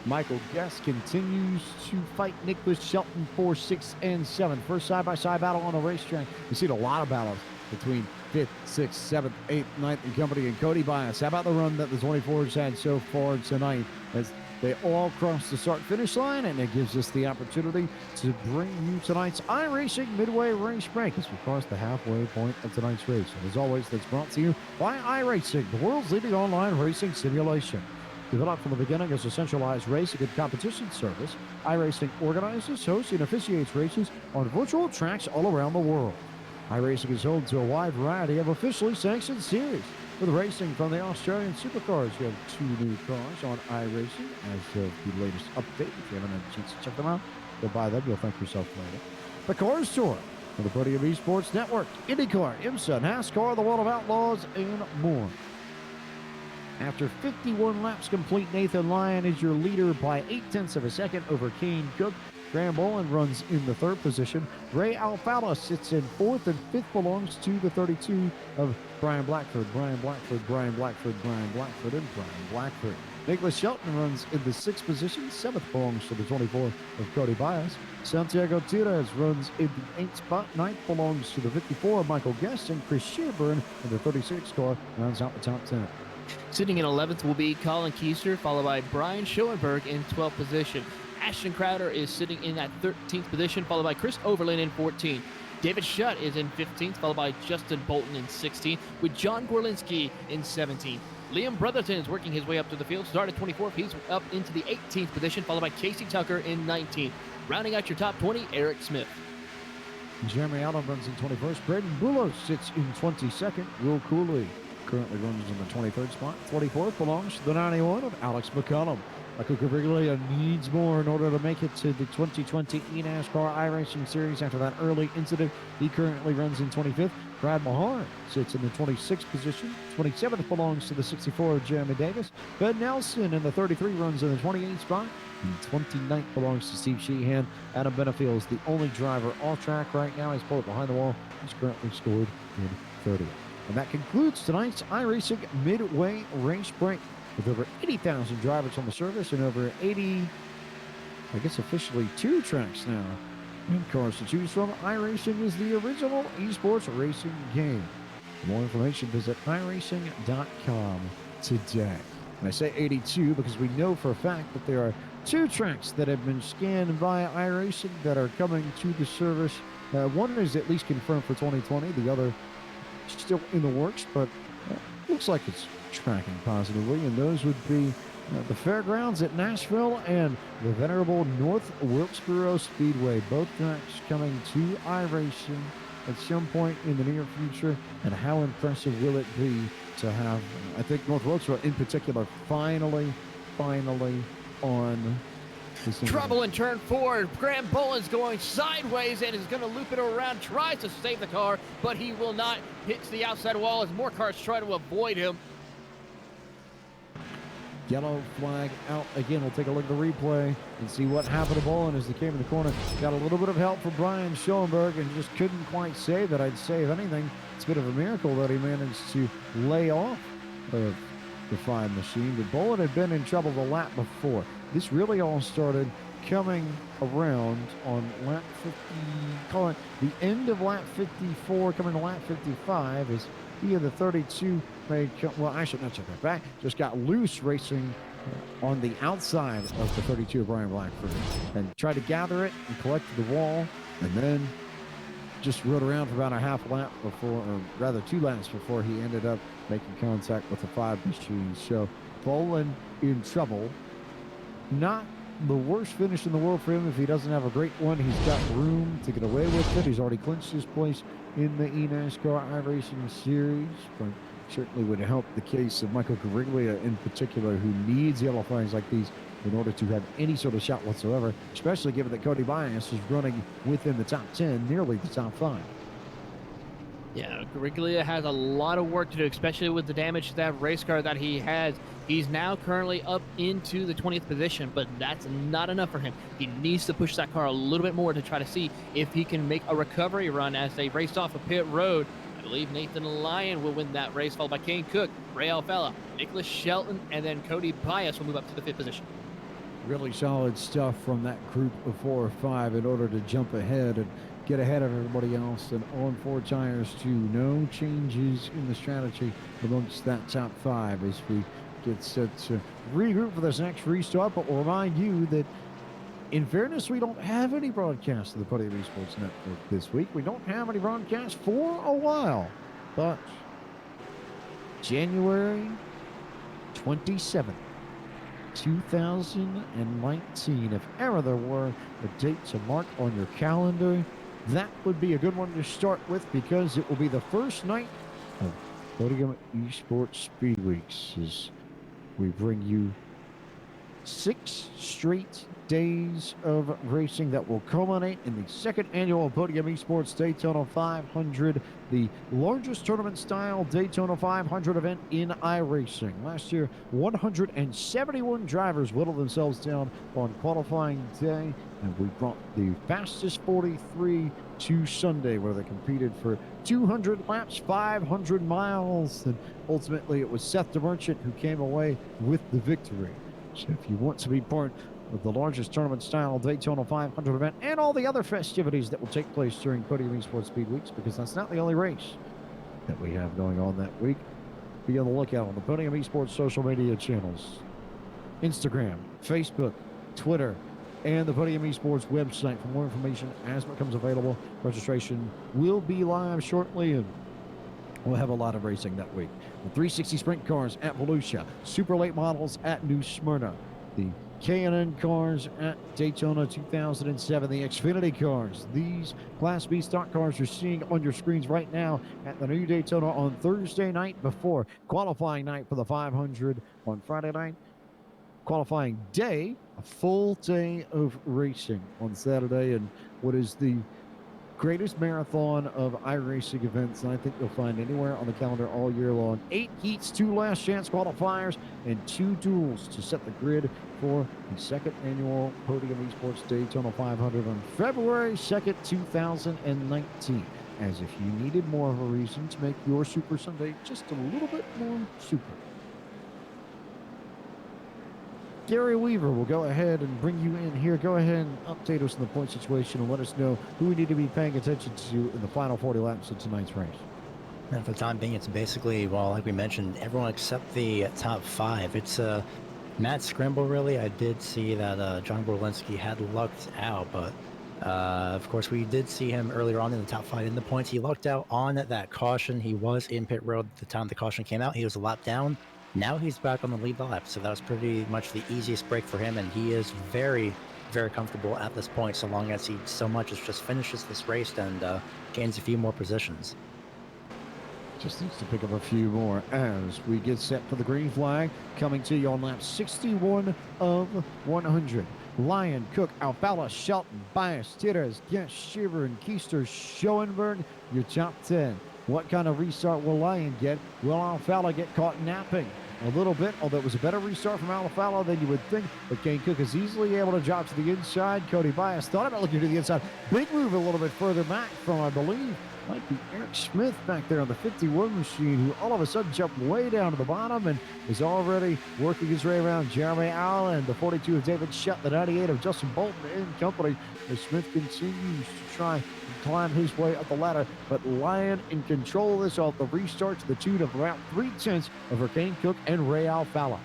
Michael Guest continues to fight Nicholas Shelton 4, 6, and 7. First side-by-side battle on the racetrack. We've seen a lot of battles between 5th, 6th, 7th, 8th, 9th, and company, and Cody Bias. How about the run that the 24s had so far tonight as they all cross the start-finish line, and it gives us the opportunity to bring you tonight's iRacing Midway Race Break as we cross the halfway point of tonight's race. And as always, that's brought to you by iRacing, the world's leading online racing simulation. Developed from the beginning as a centralized racing and competition service, iRacing organizes, hosts, and officiates races on virtual tracks all around the world. iRacing is home to a wide variety of officially sanctioned series. With racing from the Australian supercars, you have 2 new cars on iRacing as of the latest update. If you haven't had a chance to check them out, go buy them. You'll thank yourself later. The Cars Tour on the Podium Esports Network, IndyCar, IMSA, NASCAR, the World of Outlaws, and more. After 51 laps complete, Nathan Lyon is your leader by 0.8 of a second over Kane Cook. Graham Boland runs in the 3rd position. Ray Alfala sits in 4th, and 5th belongs to the 32 of Brian Blackford, Brian Blackford, Brian Blackford, Brian Blackford, and Brian Blackford. Nicholas Shelton runs in the 6th position. 7th belongs to the 24 of Cody Bias. Santiago Tires runs in the 8th spot. 9th belongs to the 54 of Michael Guest, and Chris Shearburn in the 36 car rounds out the top 10. Sitting in 11th will be Colin Keister, followed by Brian Schoenberg in 12th position. Ashton Crowder is sitting in that 13th position, followed by Chris Overland in 14th. David Shutt is in 15th, followed by Justin Bolton in 16th, with John Gorlinski in 17th. Liam Brotherton is working his way up to the field. Started 24th. He's up into the 18th position, followed by Casey Tucker in 19th. Rounding out your top 20, Eric Smith. Jeremy Allen runs in 21st. Braden Bulos sits in 22nd. Will Cooley currently runs in the 23rd spot. 24th belongs to the 91 of Alex McCollum. Michael Caviglia needs more in order to make it to the 2020 NASCAR iRacing Series after that early incident. He currently runs in 25th. Brad Mahar sits in the 26th position. 27th belongs to the 64 of Jeremy Davis. Ben Nelson in the 33 runs in the 28th spot. And 29th belongs to Steve Sheehan. Adam Benefield is the only driver off track right now. He's pulled behind the wall. He's currently scored in 30th. And that concludes tonight's iRacing Midway Race Break. With over 80,000 drivers on the service and over 80, I guess officially 2 tracks now in cars to choose from, iRacing is the original esports racing game. For more information, visit iRacing.com today. And I say 82 because we know for a fact that there are 2 tracks that have been scanned by iRacing that are coming to the service. One is at least confirmed for 2020. The other still in the works, but looks like it's tracking positively, and those would be the fairgrounds at Nashville and the venerable North Wilkesboro Speedway. Both tracks coming to iRacing at some point in the near future. And how impressive will it be to have, I think, North Wilkesboro in particular, finally on this Trouble in turn 4. Graham Boland's going sideways and is going to loop it around, tries to save the car, but he will not. Hits the outside wall as more cars try to avoid him. Yellow flag out again. We'll take a look at the replay and see what happened to Boland as he came in the corner. Got a little bit of help from Brian Schoenberg and just couldn't quite save that. I'd say, if anything, it's a bit of a miracle that he managed to lay off of the fine machine. But Boland had been in trouble the lap before. This really all started coming around on lap 50, call it the end of lap 54, coming to lap 55 as he and the 32 made, well, I should not check that back, just got loose racing on the outside of the 32 of Brian Blackford and tried to gather it and collect the wall, and then just rode around for about a half lap before, or rather 2 laps before he ended up making contact with the 5 machine. So Boland in trouble. Not the worst finish in the world for him. If he doesn't have a great one, he's got room to get away with it. He's already clinched his place in the NASCAR iRacing Series, but certainly would help the case of Michael Gariglia in particular, who needs yellow flags like these in order to have any sort of shot whatsoever, especially given that Cody Bias is running within the top 10, nearly the top 5. Yeah, Gariglia has a lot of work to do, especially with the damage to that race car that he has. He's now currently up into the 20th position, but that's not enough for him. He needs to push that car a little bit more to try to see if he can make a recovery run as they race off a pit road. I believe Nathan Lyon will win that race, followed by Kane Cook, Ray Alfalla, Nicholas Shelton, and then Cody Bias will move up to the 5th position. Really solid stuff from that group of 4 or 5 in order to jump ahead and get ahead of everybody else. And on 4 tires too. No changes in the strategy amongst that top 5 as we get set to regroup for this next restart. But we'll remind you that, in fairness, we don't have any broadcasts of the Podium Esports Network this week. We don't have any broadcasts for a while. But January 27th. 2019, if ever there were a date to mark on your calendar, that would be a good one to start with, because it will be the first night of Podium Esports Speed Weeks as we bring you 6 straight days of racing that will culminate in the 2nd annual Podium Esports Daytona 500, the largest tournament-style Daytona 500 event in iRacing. Last year, 171 drivers whittled themselves down on qualifying day, and we brought the fastest 43 to Sunday, where they competed for 200 laps, 500 miles, and ultimately it was Seth DeMerchant who came away with the victory. So if you want to be part of the largest tournament-style Daytona 500 event and all the other festivities that will take place during Podium Esports Speed Weeks, because that's not the only race that we have going on that week, be on the lookout on the Podium Esports social media channels: Instagram, Facebook, Twitter, and the Podium Esports website for more information as it becomes available. Registration will be live shortly, and we'll have a lot of racing that week. The 360 sprint cars at Volusia, super late models at New Smyrna, the K&N cars at Daytona 2007, the Xfinity cars. These Class B stock cars you're seeing on your screens right now at the new Daytona on Thursday night before qualifying night for the 500 on Friday night. Qualifying day, a full day of racing on Saturday, and what is the greatest marathon of iRacing events I think you'll find anywhere on the calendar all year long. 8 heats, 2 last chance qualifiers, and 2 duels to set the grid for the 2nd annual Podium Esports Daytona 500 on February 2nd, 2019. As if you needed more of a reason to make your Super Sunday just a little bit more super. Gary Weaver will go ahead and bring you in here. Go ahead and update us on the point situation and let us know who we need to be paying attention to in the final 40 laps of tonight's race. And for the time being, it's basically, well, like we mentioned, everyone except the top 5. It's a mad scramble, really. I did see that John Borlinski had lucked out, but of course, we did see him earlier on in the top 5 in the points. He lucked out on that caution. He was in pit road at the time the caution came out. He was a lap down. Now he's back on the lead lap, so that was pretty much the easiest break for him, and he is very, very comfortable at this point, so long as he so much as just finishes this race and gains a few more positions. Just needs to pick up a few more as we get set for the green flag, coming to you on lap 61 of 100. Lyon, Cook, Alfalla, Shelton, Bias, Titters, Guest, Shiver, and Keister, Schoenberg, your top 10. What kind of restart will Lyon get? Will Alfalla get caught napping a little bit? Although it was a better restart from Alfalla than you would think. But Kane Cook is easily able to drop to the inside. Cody Bias thought about looking to the inside. Big move a little bit further back from, I believe, might be Eric Smith back there on the 51 machine, who all of a sudden jumped way down to the bottom and is already working his way around Jeremy Allen, the 42 of David Shutt, the 98 of Justin Bolton in company, as Smith continues to try and climb his way up the ladder. But Lyon in control of this off the restart to the tune of around 3/10 of Kane Cook and Ray Alfalla.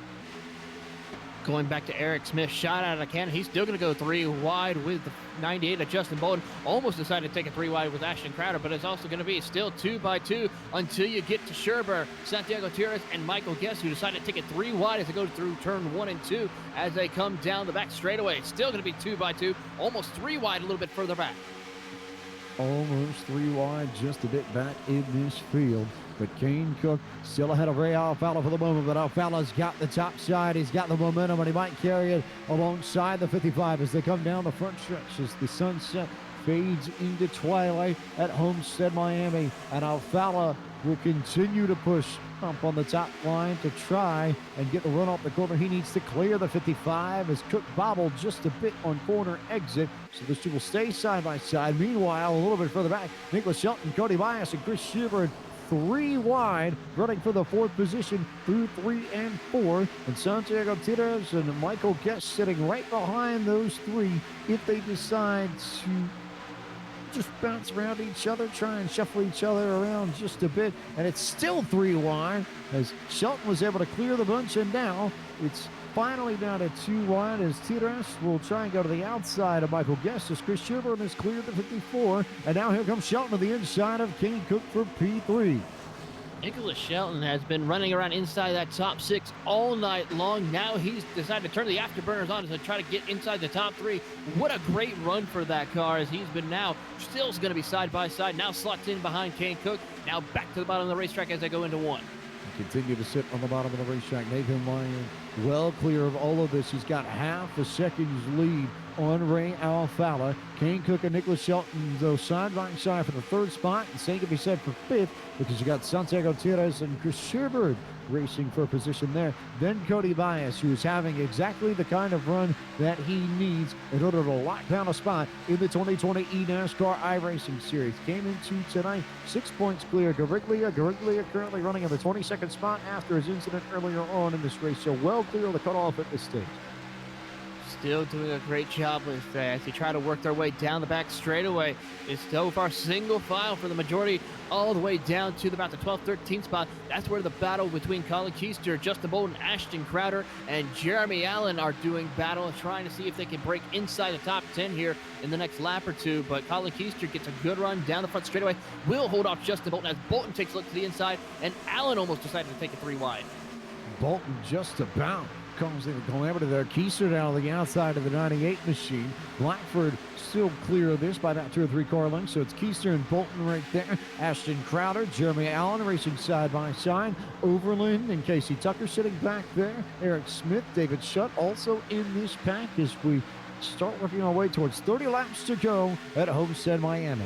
Going back to Eric Smith, shot out of the cannon. He's still going to go 3 wide with the 98 of Justin Bolton. Almost decided to take a 3 wide with Ashton Crowder, but it's also going to be still 2 by 2 until you get to Sherber, Santiago Tires, and Michael Guest, who decided to take it 3 wide as they go through turn 1 and 2 as they come down the back straightaway. It's still going to be 2 by 2, almost 3 wide a little bit further back. Almost 3 wide, just a bit back in this field. But Kane Cook still ahead of Ray Alfalla for the moment, but Alfalla's got the top side. He's got the momentum, and he might carry it alongside the 55 as they come down the front stretch as the sunset fades into twilight at Homestead-Miami. And Alfalla will continue to push up on the top line to try and get the run off the corner. He needs to clear the 55 as Cook bobbled just a bit on corner exit. So the two will stay side by side. Meanwhile, a little bit further back, Nicholas Shelton, Cody Bias, and Chris Shivard 3 wide, running for the 4th position through 3 and 4. And Santiago Tires and Michael Guest sitting right behind those 3 if they decide to just bounce around each other, try and shuffle each other around just a bit. And it's still 3 wide as Shelton was able to clear the bunch, and now it's finally down to 2 wide as Tires will try and go to the outside of Michael Guest as Chris Sherburne has cleared the 54. And now here comes Shelton to the inside of Kane Cook for P3. Nicholas Shelton has been running around inside that top 6 all night long. Now he's decided to turn the afterburners on to try to get inside the top 3. What a great run for that car as he's been now still going to be side by side. Now slots in behind Kane Cook. Now back to the bottom of the racetrack as they go into 1. Continue to sit on the bottom of the racetrack. Nathan Lyon well clear of all of this. He's got half a second's lead on Ray Alfalla. Kane Cook and Nicholas Shelton, though, side by side for the 3rd spot. And same can be said for 5th because you got Santiago Tires and Chris Sherburne racing for a position there. Then Cody Bias, who is having exactly the kind of run that he needs in order to lock down a spot in the 2020 NASCAR iRacing Series. Came into tonight 6 points clear. Gariglia currently running in the 22nd spot after his incident earlier on in this race. So well clear of the cutoff at this stage. Still doing a great job with that as they try to work their way down the back straightaway. It's so far single file for the majority all the way down to about the 12th, 13th spot. That's where the battle between Colin Keister, Justin Bolton, Ashton Crowder, and Jeremy Allen are doing battle, trying to see if they can break inside the top 10 here in the next lap or 2. But Colin Keister gets a good run down the front straightaway. Will hold off Justin Bolton as Bolton takes a look to the inside, and Allen almost decided to take it 3 wide. Bolton just about comes in the calamity there. Keister down on the outside of the 98 machine. Blackford still clear of this by about 2 or 3 car lengths. So it's Keister and Bolton right there. Ashton Crowder, Jeremy Allen racing side by side. Overland and Casey Tucker sitting back there. Eric Smith, David Shutt also in this pack as we start working our way towards 30 laps to go at Homestead-Miami.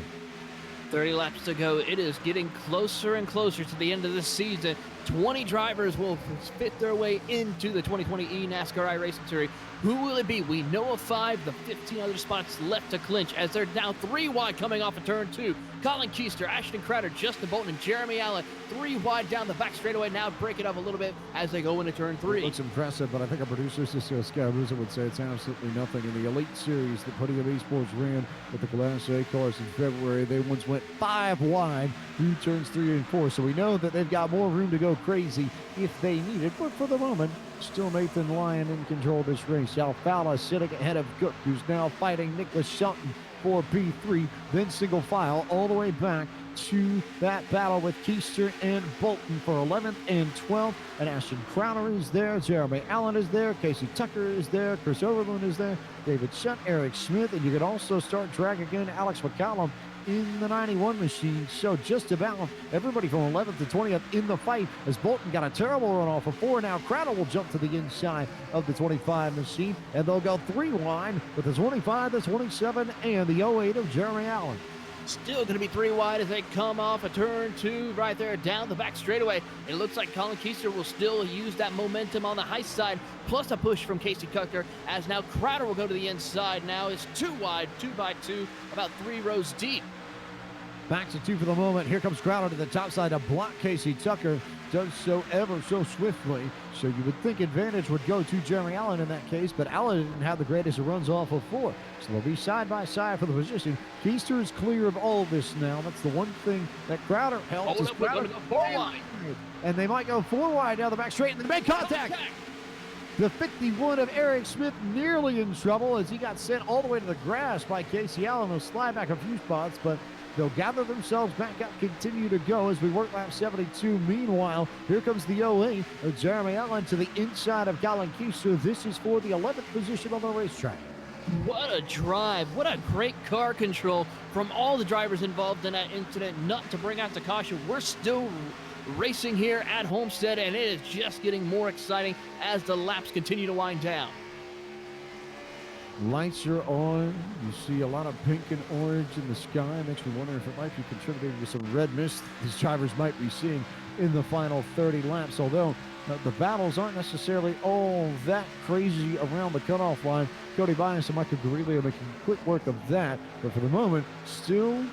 30 laps to go. It is getting closer and closer to the end of this season. 20 drivers will fit their way into the 2020 NASCAR iRacing Series. Who will it be? We know of 5. The 15 other spots left to clinch as they're now 3 wide coming off of turn 2. Colin Keister, Ashton Crowder, Justin Bolton, and Jeremy Allen 3 wide down the back straightaway. Now break it up a little bit as they go into turn 3. It looks impressive, but I think our producer, Cecile Scaramuza, would say it's absolutely nothing. In the Elite Series that Podium Esports ran with the Class A cars in February, they once went 5 wide through turns 3 and 4. So we know that they've got more room to go crazy if they need it. But for the moment, still Nathan Lyon in control of this race. Alfalla sitting ahead of Cook, who's now fighting Nicholas Shelton for P3. Then single file all the way back to that battle with Keister and Bolton for 11th and 12th. And Ashton Crowder is there. Jeremy Allen is there. Casey Tucker is there. Chris Overland is there. David Shutt, Eric Smith. And you can also start dragging in Alex McCallum in the 91 machine. So just about everybody from 11th to 20th in the fight as Bolton got a terrible run off of 4. Now Crowder will jump to the inside of the 25 machine, and they'll go 3 wide with the 25, the 27, and the 08 of Jeremy Allen. Still going to be 3 wide as they come off a turn 2 right there down the back straightaway. It looks like Colin Keister will still use that momentum on the high side, plus a push from Casey Tucker, as now Crowder will go to the inside. Now is 2 wide, 2 by 2, about 3 rows deep. Back to 2 for the moment. Here comes Crowder to the top side to block Casey Tucker. Does so ever so swiftly. So you would think advantage would go to Jeremy Allen in that case, but Allen didn't have the greatest of runs off of 4. So they'll be side by side for the position. Keister is clear of all this now. That's the one thing that Crowder helps. Hold up, we're going to go 4 wide. And they might go 4 wide down the back straight, and they make contact. The 51 of Eric Smith nearly in trouble as he got sent all the way to the grass by Casey Allen. They'll slide back a few spots, but they'll gather themselves back up, continue to go as we work lap 72. Meanwhile, here comes the 08 of Jeremy Allen to the inside of Colin Keister. This is for the 11th position on the racetrack. What a drive. What a great car control from all the drivers involved in that incident, not to bring out the caution. We're still racing here at Homestead, and it is just getting more exciting as the laps continue to wind down. Lights are on. You see a lot of pink and orange in the sky. Makes me wonder if it might be contributing to some red mist these drivers might be seeing in the final 30 laps, although the battles aren't necessarily all that crazy around the cutoff line. Cody Bias and Michael Garillo making quick work of that, but for the moment, still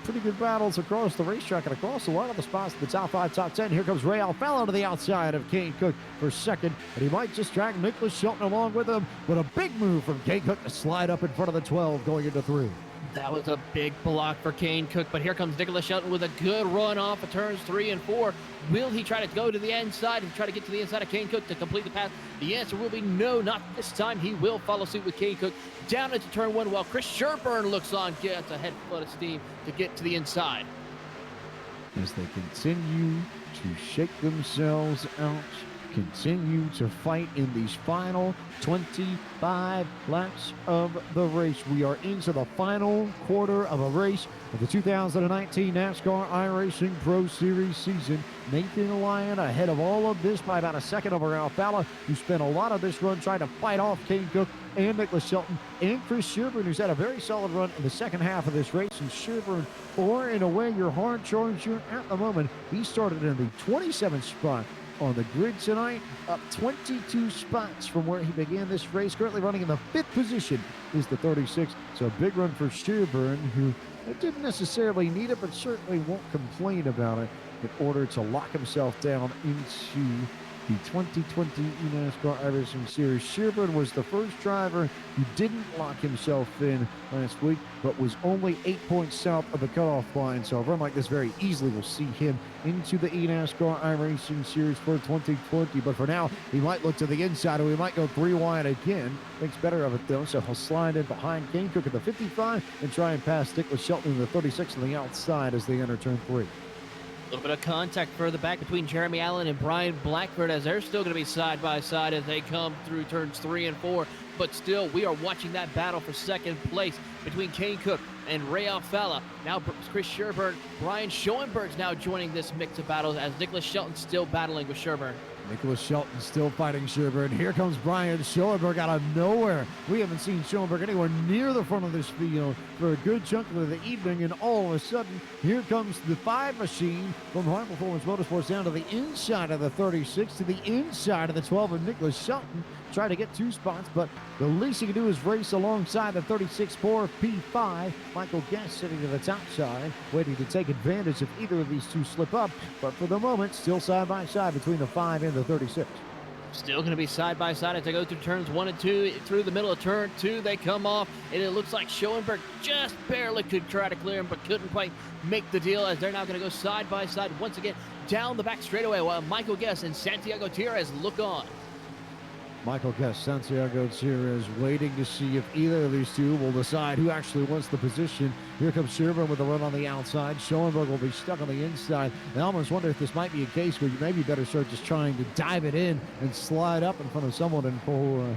pretty good battles across the racetrack and across a lot of the spots in the top 5, top 10. Here comes Ray Alfaro to the outside of Kane Cook for second, and he might just drag Nicholas Shelton along with him, but a big move from Kane Cook to slide up in front of the 12 going into 3. That was a big block for Kane Cook, but here comes Nicholas Shelton with a good run off of turns 3 and 4. Will he try to go to the inside and try to get to the inside of Kane Cook to complete the pass? The answer will be no, not this time. He will follow suit with Kane Cook down into turn 1 while Chris Sherburne looks on, gets a head full of steam to get to the inside. As they continue to shake themselves out, continue to fight in these final 25 laps of the race. We are into the final quarter of a race of the 2019 NASCAR iRacing Pro Series season. Nathan Lyon ahead of all of this by about a second over Alfaro, who spent a lot of this run trying to fight off Kane Cook and Nicholas Shelton and Chris Sherburne, who's had a very solid run in the second half of this race. And Sherburne, or in a way, your hard charger at the moment. He started in the 27th spot on the grid tonight, up 22 spots from where he began this race. Currently running in the 5th position is the 36. So a big run for Sherburne, who didn't necessarily need it, but certainly won't complain about it in order to lock himself down into the 2020 NASCAR iRacing Series. Sherburne was the first driver who didn't lock himself in last week, but was only 8 points south of the cutoff line. So a run like this very easily will see him into the NASCAR iRacing Series for 2020. But for now, he might look to the inside, or we might go 3 wide again. Thinks better of it, though, so he'll slide in behind Kane Cook at the 55 and try and pass Nicholas Shelton in the 36 on the outside as they enter turn 3. A little bit of contact further back between Jeremy Allen and Brian Blackford, as they're still going to be side by side as they come through turns 3 and 4. But still, we are watching that battle for second place between Kane Cook and Ray Alfaro. Now Chris Sherburne, Brian Schoenberg's now joining this mix of battles as Nicholas Shelton's still battling with Sherburne. Nicholas Shelton still fighting Sherburne. Here comes Brian Schoenberg out of nowhere. We haven't seen Schoenberg anywhere near the front of this field for a good chunk of the evening, and all of a sudden, here comes the 5 machine from High Performance Motorsports down to the inside of the 36, to the inside of the 12 of Nicholas Shelton. Try to get 2 spots, but the least he can do is race alongside the 36 4 P5. Michael Guest sitting to the top side, waiting to take advantage if either of these two slip up. But for the moment, still side by side between the 5 and the 36. Still going to be side by side as they go through turns 1 and 2. Through the middle of turn 2, they come off, and it looks like Schoenberg just barely could try to clear him, but couldn't quite make the deal, as they're now going to go side by side once again down the back straightaway while Michael Guest and Santiago Tierez look on. Michael Guest, Santiago Tierez waiting to see if either of these two will decide who actually wants the position. Here comes Sherburne with a run on the outside. Schoenberg will be stuck on the inside. I almost wonder if this might be a case where you maybe better start just trying to dive it in and slide up in front of someone and pull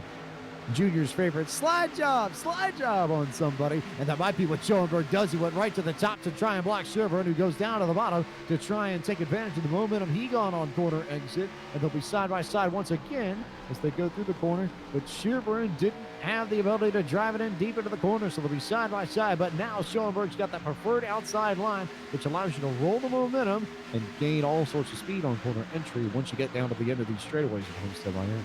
Junior's favorite slide job on somebody. And that might be what Schoenberg does. He went right to the top to try and block Sherburne, who goes down to the bottom to try and take advantage of the momentum he got on corner exit. And they'll be side by side once again as they go through the corner. But Sherburne didn't have the ability to drive it in deep into the corner, so they'll be side by side. But now Schoenberg's got that preferred outside line, which allows you to roll the momentum and gain all sorts of speed on corner entry once you get down to the end of these straightaways at Homestead-Miami.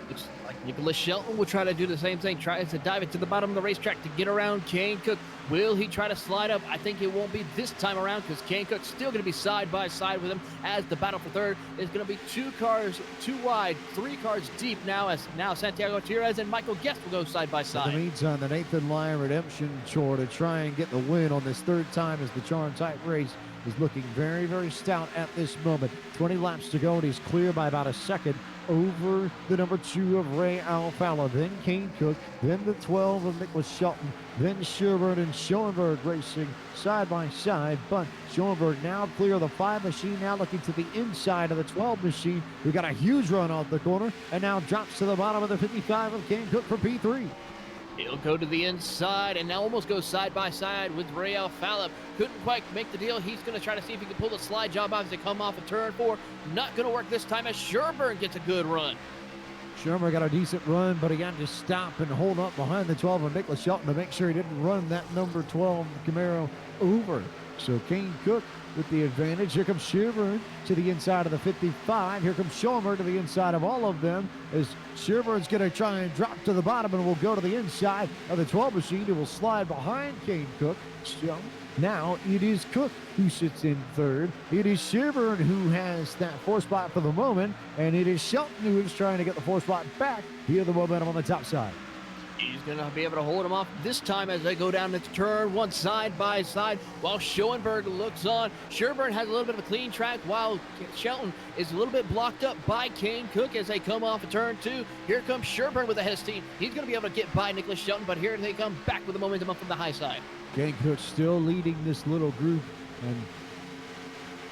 Looks like Nicholas Shelton will try to do the same thing, tries to dive it to the bottom of the racetrack to get around Kane Cook. Will he try to slide up? I think it won't be this time around, because Kane Cook's still going to be side by side with him, as the battle for third is going to be 2 cars, 2 wide, 3 cars deep now, as now Santiago Tierez and Michael Guest will go side by side. In the meantime, the Nathan Lyon Redemption chore to try and get the win on this 3rd time as the charm type race is looking very, very stout at this moment. 20 laps to go, and he's clear by about a second over the number 2 of Ray Alfalla, then Kane Cook, then the 12 of Nicholas Shelton, then Sherburne and Schoenberg racing side by side, but Schoenberg now clear of the 5 machine, now looking to the inside of the 12 machine, who got a huge run off the corner, and now drops to the bottom of the 55 of Kane Cook for P3. He'll go to the inside and now almost go side by side with Ray Alfalla. Couldn't quite make the deal. He's going to try to see if he can pull the slide job out as they come off of turn 4. Not going to work this time as Sherburne gets a good run. Sherburne got a decent run, but he got to stop and hold up behind the 12 of Nicholas Shelton to make sure he didn't run that number 12 Camaro over. So Kane Cook with the advantage. Here comes Sherburne to the inside of the 55. Here comes Schoenberg to the inside of all of them as Sherburne's going to try and drop to the bottom and will go to the inside of the 12 machine. It will slide behind Kane Cook. So now it is Cook who sits in third. It is Sherburne who has that 4 spot for the moment, and it is Shelton who is trying to get the 4 spot back via the momentum on the top side. He's going to be able to hold him off this time as they go down into turn 1 side by side while Schoenberg looks on. Sherburne has a little bit of a clean track while Shelton is a little bit blocked up by Kane Cook as they come off of turn 2. Here comes Sherburne with a head of steam. He's going to be able to get by Nicholas Shelton, but here they come back with the momentum up from the high side. Kane Cook still leading this little group, and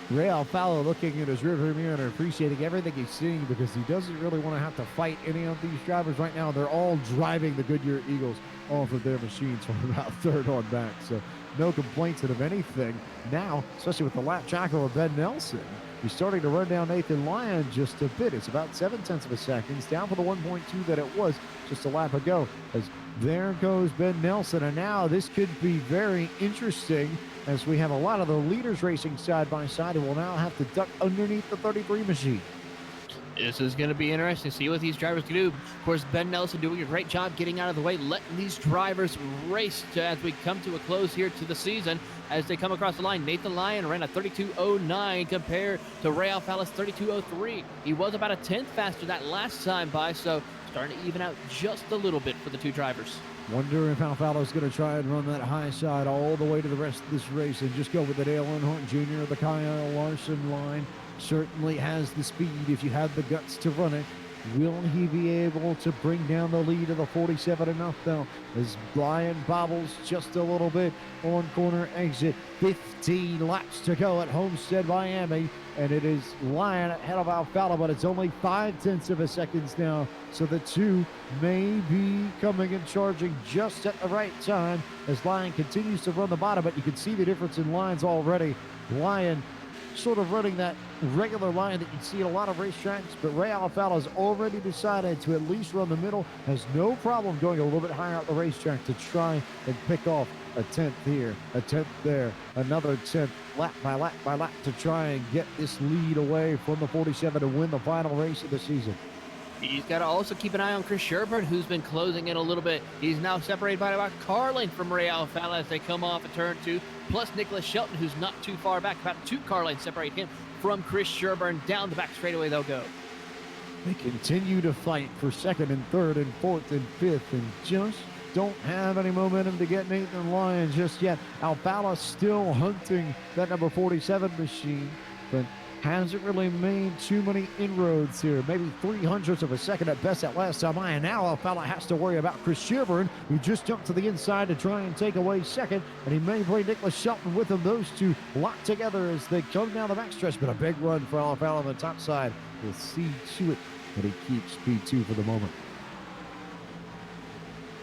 Ray Alfalla looking at his rearview mirror and appreciating everything he's seeing because he doesn't really want to have to fight any of these drivers right now. They're all driving the Goodyear Eagles off of their machines from about third on back. So no complaints of anything. Now, especially with the lap tracker of Ben Nelson, he's starting to run down Nathan Lyon just a bit. It's about 0.7 of a second, down from the 1.2 that it was just a lap ago. As there goes Ben Nelson, and now this could be very interesting as we have a lot of the leaders racing side by side and will now have to duck underneath the 33 machine. This is going to be interesting to see what these drivers can do. Of course, Ben Nelson doing a great job getting out of the way, letting these drivers race as we come to a close here to the season. As they come across the line, Nathan Lyon ran a 32.09 compared to Ray Alfalla's 32.03. He was about a 10th faster that last time by, so starting to even out just a little bit for the two drivers. Wonder if Alfalla's going to try and run that high side all the way to the rest of this race and just go with the Dale Earnhardt Jr. The Kyle Larson line. Certainly has the speed if you have the guts to run it. Will he be able to bring down the lead of the 47 enough though? As Brian bobbles just a little bit on corner exit. 15 laps to go at Homestead-Miami, and it is Lyon ahead of Alfalla, but it's only 0.5 of a second now. So the two may be coming and charging just at the right time as Lyon continues to run the bottom, but you can see the difference in lines already. Lyon sort of running that regular line that you see at a lot of racetracks, but Ray Alfalla has already decided to at least run the middle, has no problem going a little bit higher up the racetrack to try and pick off a 10th here, a 10th there, another 10th, lap by lap by lap to try and get this lead away from the 47 to win the final race of the season. He's got to also keep an eye on Chris Sherburne, who's been closing in a little bit. He's now separated by about car length from Ray Alfalla as they come off a turn 2, plus Nicholas Shelton, who's not too far back. About 2 car lengths separate him from Chris Sherburne. Down the back straightaway they'll go. They continue to fight for second and third and fourth and fifth and just don't have any momentum to get Nathan Lyon just yet. Alfalla still hunting that number 47 machine, but hasn't really made too many inroads here. Maybe 0.03 of a second at best at last time. And now Alfalla has to worry about Chris Sherburne, who just jumped to the inside to try and take away second. And he may play Nicholas Shelton with him. Those two locked together as they come down the backstretch. But a big run for Alfalla on the top side. We'll see to it, but he keeps P2 for the moment.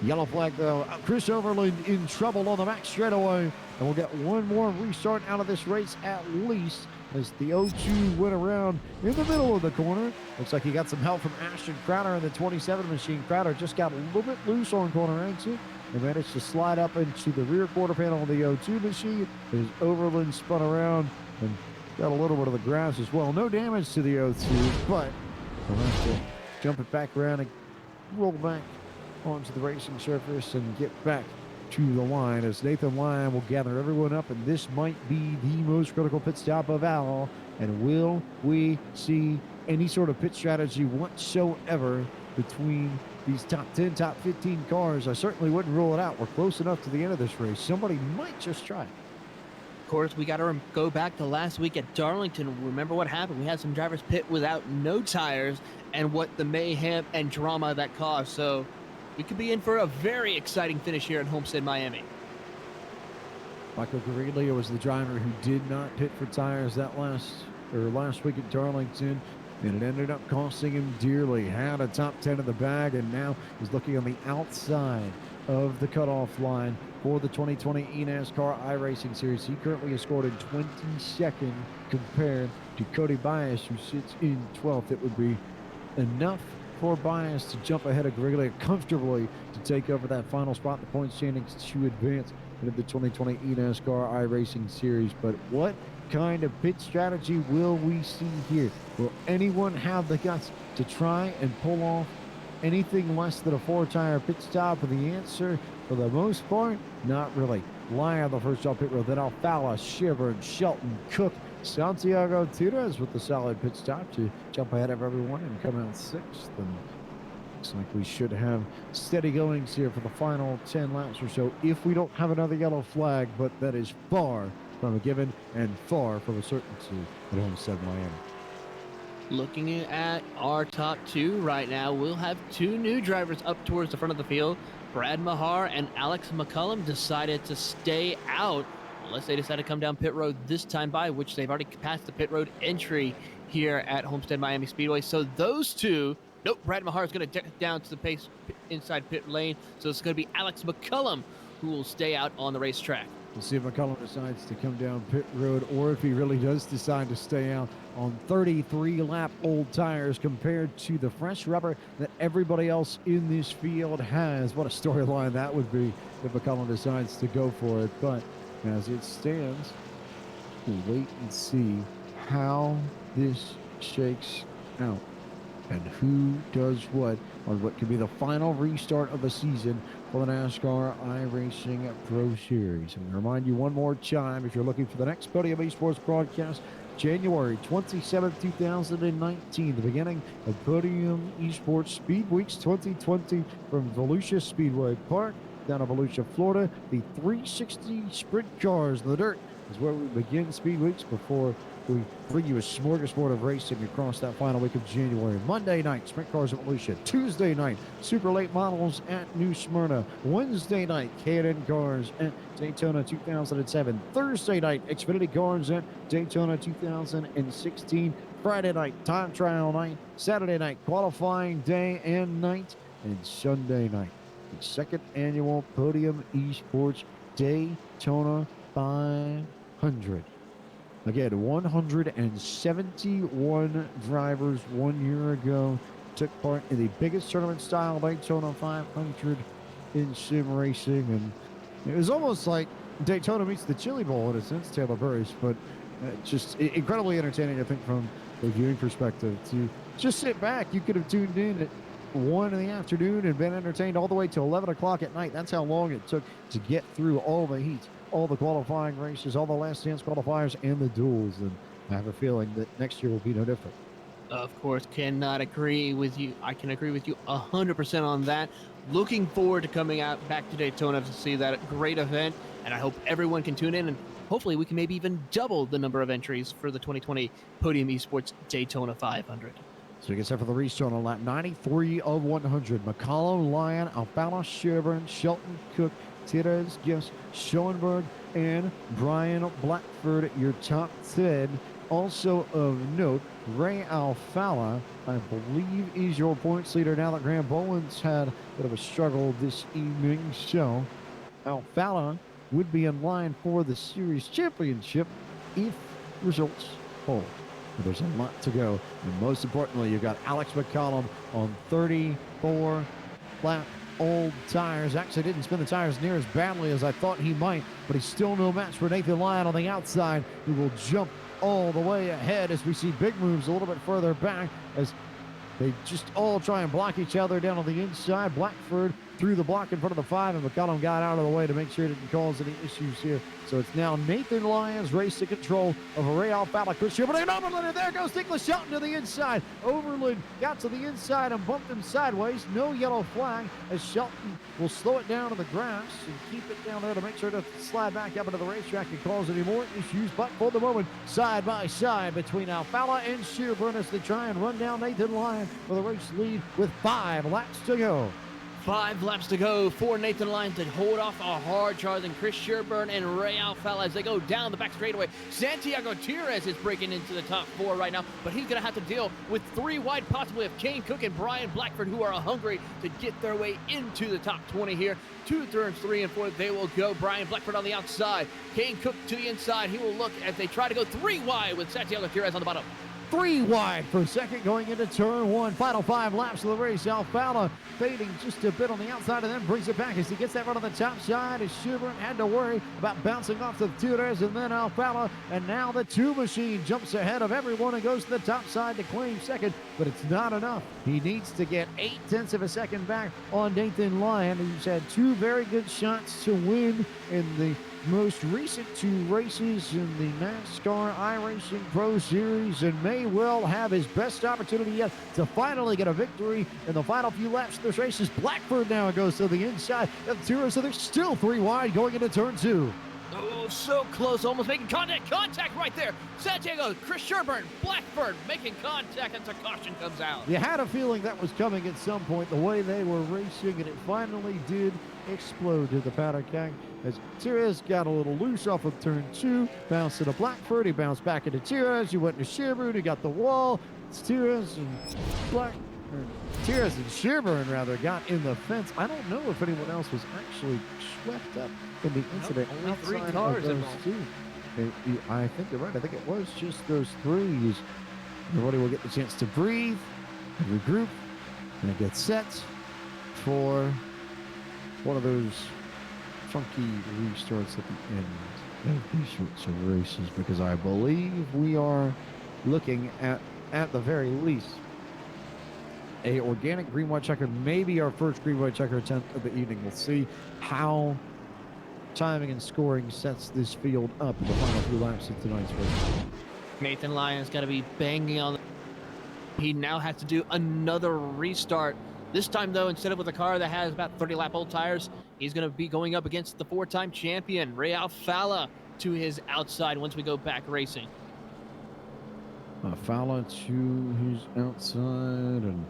Yellow flag though. Chris Overland in trouble on the back straightaway. And we'll get one more restart out of this race at least, as the 0-2 went around in the middle of the corner. Looks like he got some help from Ashton Crowder in the 27 machine. Crowder just got a little bit loose on corner exit and managed to slide up into the rear quarter panel of the 0-2 machine. As Overland spun around and got a little bit of the grass as well. No damage to the 0-2, but we'll have to jump it back around and roll back onto the racing surface and get back to the line as Nathan Lyon will gather everyone up, and this might be the most critical pit stop of all. And will we see any sort of pit strategy whatsoever between these top 10, top 15 cars? I certainly wouldn't rule it out. We're close enough to the end of this race. Somebody might just try it. Of course, we got to go back to last week at Darlington. Remember what happened? We had some drivers pit without no tires and what the mayhem and drama that caused. So we could be in for a very exciting finish here at Homestead, Miami. Michael Gariglia was the driver who did not pit for tires that last week at Darlington, and it ended up costing him dearly. Had a top 10 in the bag, and now is looking on the outside of the cutoff line for the 2020 NASCAR iRacing Series. He currently has scored in 22nd compared to Cody Bias, who sits in 12th. It would be enough for Bias to jump ahead of Gariglia comfortably to take over that final spot in the point standings to advance into the 2020 NASCAR iRacing Series. But what kind of pit strategy will we see here? Will anyone have the guts to try and pull off anything less than a 4-tire pit stop? And the answer, for the most part, not really. Lyon the first off pit road, then Alfala, Shivern, Shelton, Cook, Santiago Tires with the solid pit stop to jump ahead of everyone and come out 6th. And looks like we should have steady goings here for the final 10 laps or so if we don't have another yellow flag, but that is far from a given and far from a certainty at Homestead, Miami. Looking at our top 2 right now, we'll have 2 new drivers up towards the front of the field. Brad Mahar and Alex McCullum decided to stay out unless they decide to come down pit road this time by, which they've already passed the pit road entry here at Homestead-Miami Speedway. So those 2, nope, Brad Mahar is going to down to the pace inside pit lane. So it's going to be Alex McCullum who will stay out on the racetrack. We'll see if McCullum decides to come down pit road or if he really does decide to stay out on 33-lap old tires compared to the fresh rubber that everybody else in this field has. What a storyline that would be if McCullum decides to go for it. But as it stands, we'll wait and see how this shakes out and who does what on what could be the final restart of the season for the NASCAR iRacing Pro Series. And remind you one more time, if you're looking for the next Podium Esports broadcast, January 27th, 2019, the beginning of Podium Esports Speed Weeks 2020 from Volusia Speedway Park down in Volusia, Florida. The 360 sprint cars in the dirt is where we begin Speed Weeks before we bring you a smorgasbord of racing across that final week of January. Monday night, sprint cars at Volusia. Tuesday night, super late models at New Smyrna. Wednesday night, K&N cars at Daytona 2007. Thursday night, Xfinity cars at Daytona 2016. Friday night, time trial night. Saturday night, qualifying day and night. And Sunday night, the second annual Podium Esports Daytona 500. Again, 171 drivers 1 year ago took part in the biggest tournament-style Daytona 500 in sim racing, and it was almost like Daytona meets the Chili Bowl in a sense, Taylor Burris, but just incredibly entertaining, I think, from a viewing perspective. To just sit back, you could have tuned in at 1 in the afternoon and been entertained all the way till 11 o'clock at night. That's how long it took to get through all the heats, all the qualifying races, all the last chance qualifiers, and the duels. And I have a feeling that next year will be no different. Of course, cannot agree with you. I can agree with you 100% on that. Looking forward to coming out back to Daytona to see that great event, and I hope everyone can tune in, and hopefully we can maybe even double the number of entries for the 2020 Podium Esports Daytona 500. So we get set for the restart on lap 93 of 100. McCollum, Lyon, Alfala, Sherburne, Shelton, Cook, Tires, Gibbs, Schoenberg, and Brian Blackford, your top 10. Also of note, Ray Alfala, I believe, is your points leader now that Graham Boland's had a bit of a struggle this evening. So Alfala would be in line for the series championship if results hold. But there's a lot to go. And most importantly, you've got Alex McCollum on 34-lap old tires. Actually didn't spin the tires near as badly as I thought he might, but he's still no match for Nathan Lyon on the outside, who will jump all the way ahead as we see big moves a little bit further back as they just all try and block each other down on the inside. Blackford through the block in front of the 5, and McCollum got out of the way to make sure it didn't cause any issues here. So it's now Nathan Lyons race to control of Ray Alfala. Chris Sherburne and Overland, and there goes Nicholas Shelton to the inside. Overland got to the inside and bumped him sideways. No yellow flag as Shelton will slow it down to the grass and keep it down there to make sure to slide back up into the racetrack and cause any more issues. But for the moment, side by side between Alfala and Sherburne as they try and run down Nathan Lyons for the race lead with 5 laps to go. 5 laps to go for Nathan Lyons to hold off a hard charging Chris Sherburne and Ray Alfala as they go down the back straightaway. Santiago Tires is breaking into the top 4 right now, but he's going to have to deal with 3 wide possibly of Kane Cook and Brian Blackford, who are hungry to get their way into the top 20 here. 2 turns 3 and 4, they will go. Brian Blackford on the outside. Kane Cook to the inside. He will look as they try to go 3 wide with Santiago Tires on the bottom. 3 wide for second going into turn 1. Final 5 laps of the race. Alfala fading just a bit on the outside and then brings it back as he gets that run on the top side. As Sherburne had to worry about bouncing off the Tudors and then Alfala. And now the 2 machine jumps ahead of everyone and goes to the top side to claim second. But it's not enough. He needs to get 0.8 of a second back on Nathan Lyon, who's had 2 very good shots to win in the most recent 2 races in the NASCAR iRacing Pro Series and may well have his best opportunity yet to finally get a victory in the final few laps of this race. As Blackford now goes to the inside of the 2, so they're still 3 wide going into turn 2. Oh, so close, almost making contact right there. Santiago, Chris Sherburne, Blackford making contact as a caution comes out. You had a feeling that was coming at some point, the way they were racing, and it finally did explode to the paddock gang as Tires got a little loose off of turn 2, bounced to Blackford, he bounced back into Tires, he went to Sherburne, he got the wall. It's Tires and Sherburne rather got in the fence. I don't know if anyone else was actually swept up in the incident. Only 3 outside cars of those involved. 2. I think you're right. I think it was just those 3. Everybody will get the chance to breathe, regroup, and get set for one of those funky restarts at the end of these sorts of races, because I believe we are looking at the very least, a organic green white checker, maybe our first green white checker attempt of the evening. We'll see how timing and scoring sets this field up in the final few laps of tonight's race. Nathan Lyons got to be banging on. He now has to do another restart. This time, though, instead of with a car that has about 30-lap-old tires, he's going to be going up against the 4-time champion, Ray Alfala, to his outside once we go back racing. Alfala to his outside, and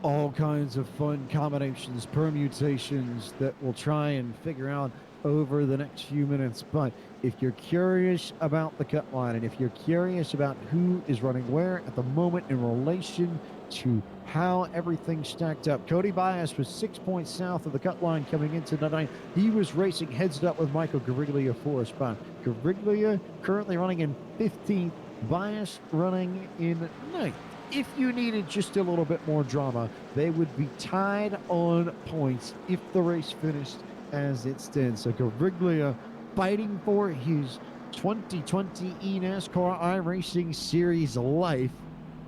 all kinds of fun combinations, permutations that we'll try and figure out over the next few minutes. But if you're curious about the cut line, and if you're curious about who is running where at the moment in relation to how everything stacked up, Cody Bias was 6 points south of the cut line coming into tonight. He was racing heads up with Michael Gariglia for a spot. Gariglia currently running in 15th, Bias running in 9th. If you needed just a little bit more drama, they would be tied on points if the race finished as it stands. So Gariglia fighting for his 2020 NASCAR iRacing Series life,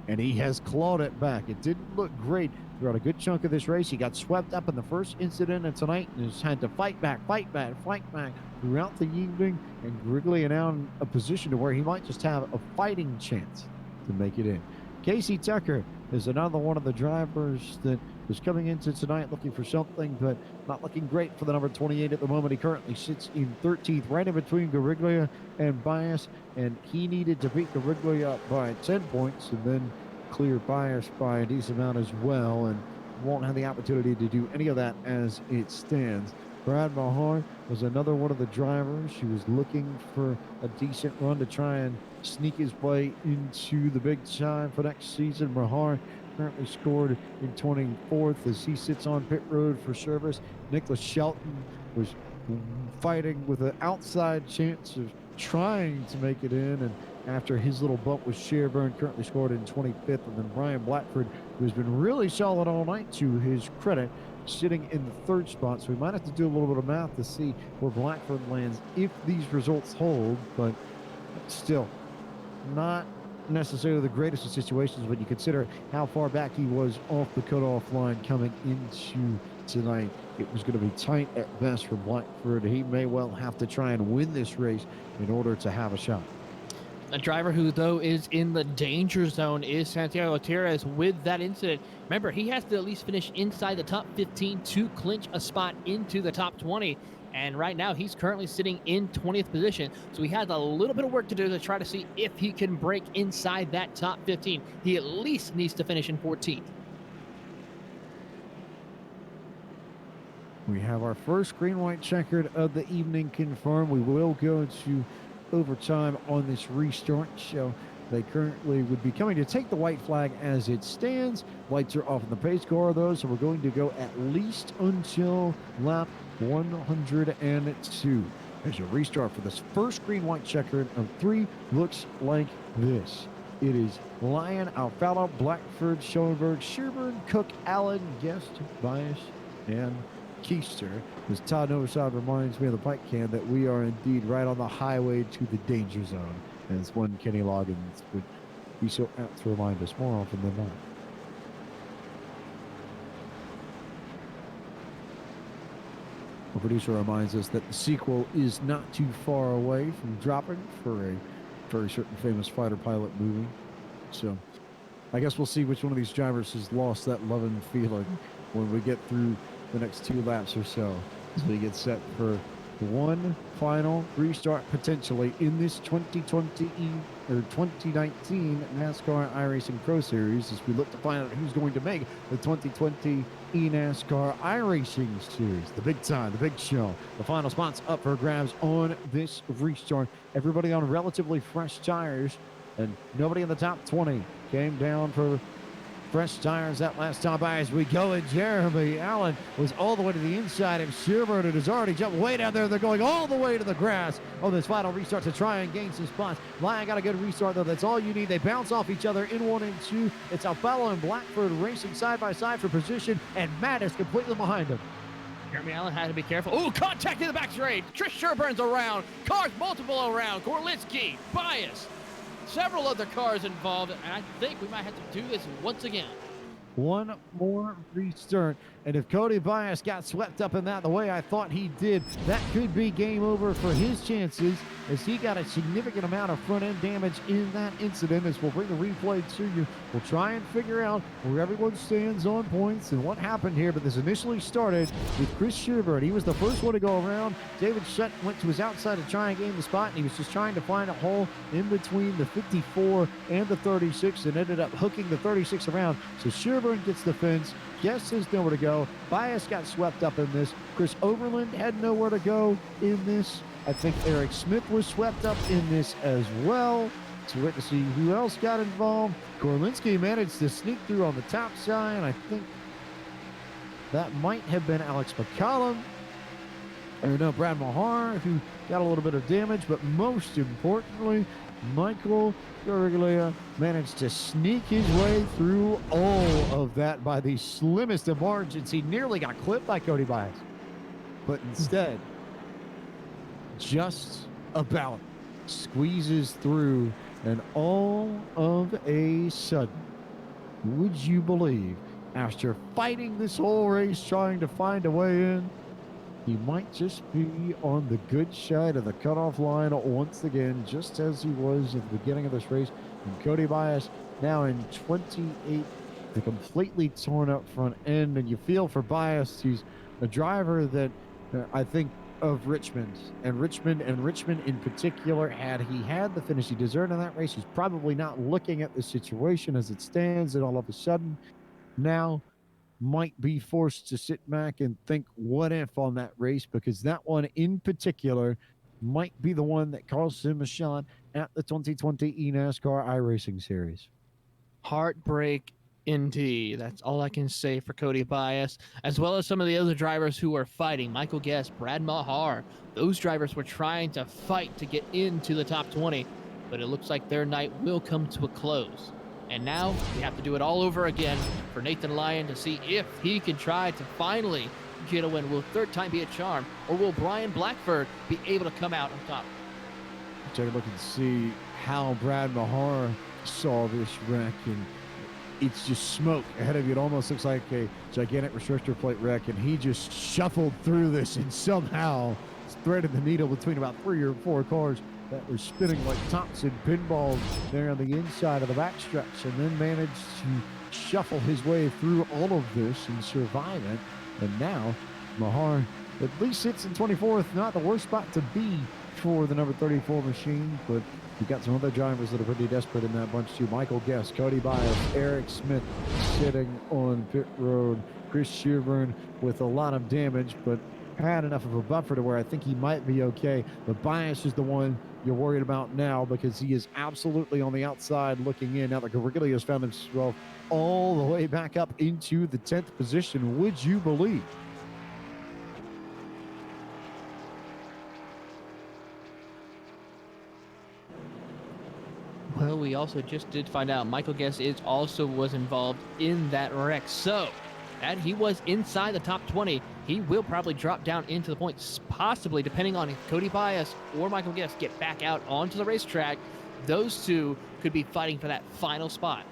and he has clawed it back. It didn't look great throughout a good chunk of this race. He got swept up in the first incident of tonight and has had to fight back throughout the evening, and Gariglia now in a position to where he might just have a fighting chance to make it in. Casey Tucker is another one of the drivers that is coming into tonight looking for something, but not looking great for the number 28 at the moment. He currently sits in 13th, right in between Gariglia and Bias, and he needed to beat Gariglia by 10 points and then clear Bias by a decent amount as well, and won't have the opportunity to do any of that as it stands. Brad Mahar was another one of the drivers who was looking for a decent run to try and sneak his way into the big time for next season. Mahar currently scored in 24th as he sits on pit road for service. Nicholas Shelton was fighting with an outside chance of trying to make it in, and after his little bump with Sherburne, currently scored in 25th, and then Brian Blackford, who's been really solid all night to his credit, sitting in the 3rd spot. So we might have to do a little bit of math to see where Blackford lands if these results hold, but still not necessarily the greatest of situations when you consider how far back he was off the cutoff line coming into tonight. It was going to be tight at best for Blackford. He may well have to try and win this race in order to have a shot. A driver who, though, is in the danger zone is Santiago Gutierrez with that incident. Remember, he has to at least finish inside the top 15 to clinch a spot into the top 20. And right now, he's currently sitting in 20th position. So he has a little bit of work to do to try to see if he can break inside that top 15. He at least needs to finish in 14th. We have our first green-white checkered of the evening confirmed. We will go to overtime on this restart, so they currently would be coming to take the white flag as it stands. Lights are off in the pace car, though, so we're going to go at least until lap 102. There's a restart for this first green-white checkered of 3. Looks like this. It is Lyon, Alfalo, Blackford, Schoenberg, Sherburne, Cook, Allen, Guest, Bias, and Keister. As Todd Novosad reminds me of the Pike Can that we are indeed right on the highway to the danger zone, as one Kenny Loggins would be so apt to remind us more often than not. The producer reminds us that the sequel is not too far away from dropping for a very certain famous fighter pilot movie. So I guess we'll see which one of these drivers has lost that love and feeling when we get through the next 2 laps or so, as we get set for one final restart potentially in this 2020 or 2019 NASCAR iRacing Pro Series, as we look to find out who's going to make the 2020 NASCAR iRacing Series. The big time, the big show. The final spots up for grabs on this restart. Everybody on relatively fresh tires, and nobody in the top 20 came down for fresh tires that last time by as we go. And Jeremy Allen was all the way to the inside of Sherburne and has already jumped way down there. They're going all the way to the grass on this final restart to try and gain some spots. Lyon got a good restart, though. That's all you need. They bounce off each other in 1 and 2. It's Alfalo and Blackford racing side by side for position, and Matt is completely behind him. Jeremy Allen had to be careful. Oh, contact in the back straight. Trish Sherburne's around. Cars multiple around. Gorlinsky, Bias. Several other cars involved, and I think we might have to do this once again. One more restart, and if Cody Bias got swept up in that the way I thought he did, that could be game over for his chances, as he got a significant amount of front-end damage in that incident. As we'll bring the replay to you, we'll try and figure out where everyone stands on points and what happened here. But this initially started with Chris Sherburne. He was the first one to go around. David Shutt went to his outside to try and gain the spot, and he was just trying to find a hole in between the 54 and the 36, and ended up hooking the 36 around. So Sherburne gets the fence. Guess has nowhere to go. Bias got swept up in this. Chris Overland had nowhere to go in this. I think Eric Smith was swept up in this as well. So wait to see who else got involved. Gorlinsky managed to sneak through on the top side. I think that might have been Alex McCollum. Or no, Brad Mahar, who got a little bit of damage. But most importantly, Michael Gariglia managed to sneak his way through all of that by the slimmest of margins. He nearly got clipped by Cody Bias, but instead just about squeezes through, and all of a sudden, would you believe, after fighting this whole race trying to find a way in, he might just be on the good side of the cutoff line once again, just as he was at the beginning of this race. And Cody Bias now in 28th, the completely torn up front end. And you feel for Bias, he's a driver that I think of Richmond in particular. Had he had the finish he deserved in that race, he's probably not looking at the situation as it stands, and all of a sudden now might be forced to sit back and think what if on that race, because that one in particular might be the one that costs him a shot at the 2020 NASCAR iRacing Series. Heartbreak indeed. That's all I can say for Cody Bias, as well as some of the other drivers who are fighting. Michael Guest, Brad Mahar, those drivers were trying to fight to get into the top 20, but it looks like their night will come to a close. And now we have to do it all over again for Nathan Lyon to see if he can try to finally get a win. Will third time be a charm, or will Brian Blackford be able to come out on top? Take a look and see how Brad Mahar saw this wreck. And it's just smoke ahead of you. It almost looks like a gigantic restrictor plate wreck, and he just shuffled through this and somehow threaded the needle between about 3 or 4 cars that were spinning like tops and pinballs there on the inside of the backstretch, and then managed to shuffle his way through all of this and survive it. And now Mahar at least sits in 24th. Not the worst spot to be for the number 34 machine, but you've got some other drivers that are pretty desperate in that bunch too. Michael Guest, Cody Bias, Eric Smith sitting on pit road. Chris Shearburn with a lot of damage, but had enough of a buffer to where I think he might be okay. But Bias is the one you're worried about now, because he is absolutely on the outside looking in. Now that Garriglio has found himself all the way back up into the 10th position, would you believe? Well, we also just did find out Michael Guest was involved in that wreck. So, and he was inside the top 20. He will probably drop down into the points, possibly, depending on if Cody Bias or Michael Guest get back out onto the racetrack. Those two could be fighting for that final spot.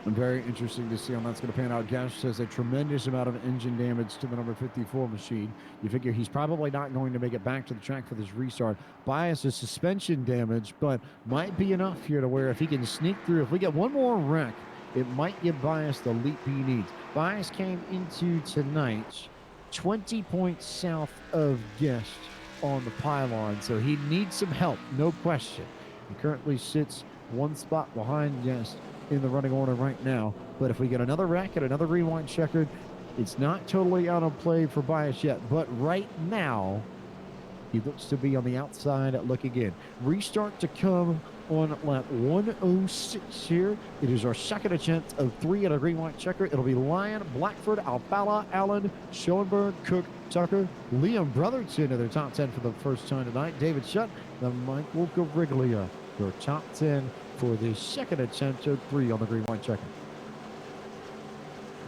Very interesting to see how that's going to pan out. Guest has a tremendous amount of engine damage to the number 54 machine. You figure he's probably not going to make it back to the track for this restart. Bias is suspension damage, but might be enough here to where if he can sneak through, if we get one more wreck, it might give Bias the leap he needs. Bias came into tonight 20 points south of Guest on the pylon, so he needs some help, no question. He currently sits one spot behind Guest in the running order right now, but if we get another wreck and another rewind checkered, it's not totally out of play for Bias yet. But right now, he looks to be on the outside looking in. Restart to come on lap 106 here. It is our second attempt of 3 at a rewind checker. It'll be Lyon, Blackford, Alfala, Allen, Schoenberg, Cook, Tucker, Liam Brotherton in their top 10 for the first time tonight. David Shutt, the Michael Garriglio, their top 10 for the second attempt of 3 on the rewind checker.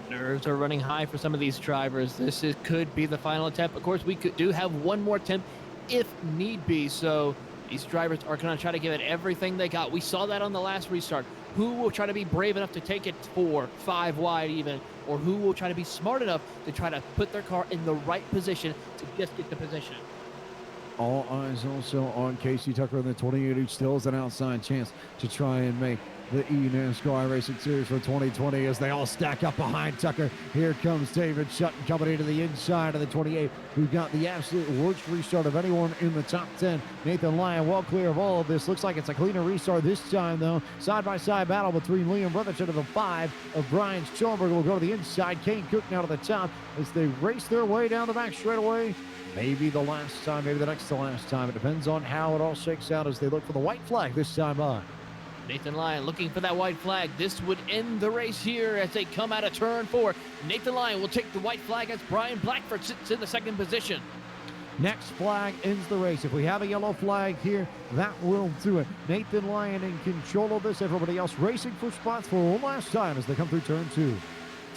Nerves are running high for some of these drivers. Could be the final attempt. Of course, we do have one more attempt if need be. So these drivers are going to try to give it everything they got. We saw that on the last restart. Who will try to be brave enough to take it 4, 5 wide even, or who will try to be smart enough to try to put their car in the right position to just get the position? All eyes also on Casey Tucker in the 28, who still has an outside chance to try and make the NASCAR iRacing Series for 2020 as they all stack up behind Tucker. Here comes David Sutton coming into the inside of the 28, who got the absolute worst restart of anyone in the top 10. Nathan Lyon well clear of all of this. Looks like it's a cleaner restart this time, though. Side-by-side battle between Liam Brotherton to the 5 of Brian Schoenberg will go to the inside. Kane Cook now to the top as they race their way down the back straightaway. Maybe the last time, maybe the next to last time. It depends on how it all shakes out as they look for the white flag this time on. Nathan Lyon looking for that white flag. This would end the race here as they come out of turn 4. Nathan Lyon will take the white flag as Brian Blackford sits in the second position. Next flag ends the race. If we have a yellow flag here, that will do it. Nathan Lyon in control of this. Everybody else racing for spots for one last time as they come through turn 2.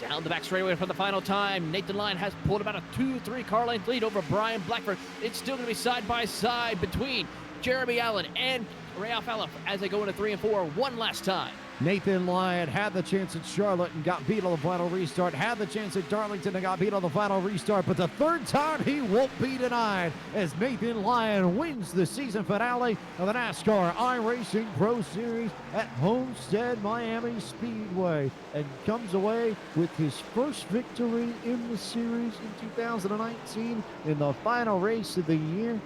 Down the back straightaway for the final time. Nathan Lyon has pulled about a 2-3 car length lead over Brian Blackford. It's still going to be side by side between Jeremy Allen and Ray Alfala as they go into 3 and 4 one last time. Nathan Lyon had the chance at Charlotte and got beat on the final restart. Had the chance at Darlington and got beat on the final restart. But the third time he won't be denied as Nathan Lyon wins the season finale of the NASCAR iRacing Pro Series at Homestead-Miami Speedway and comes away with his first victory in the series in 2019 in the final race of the year.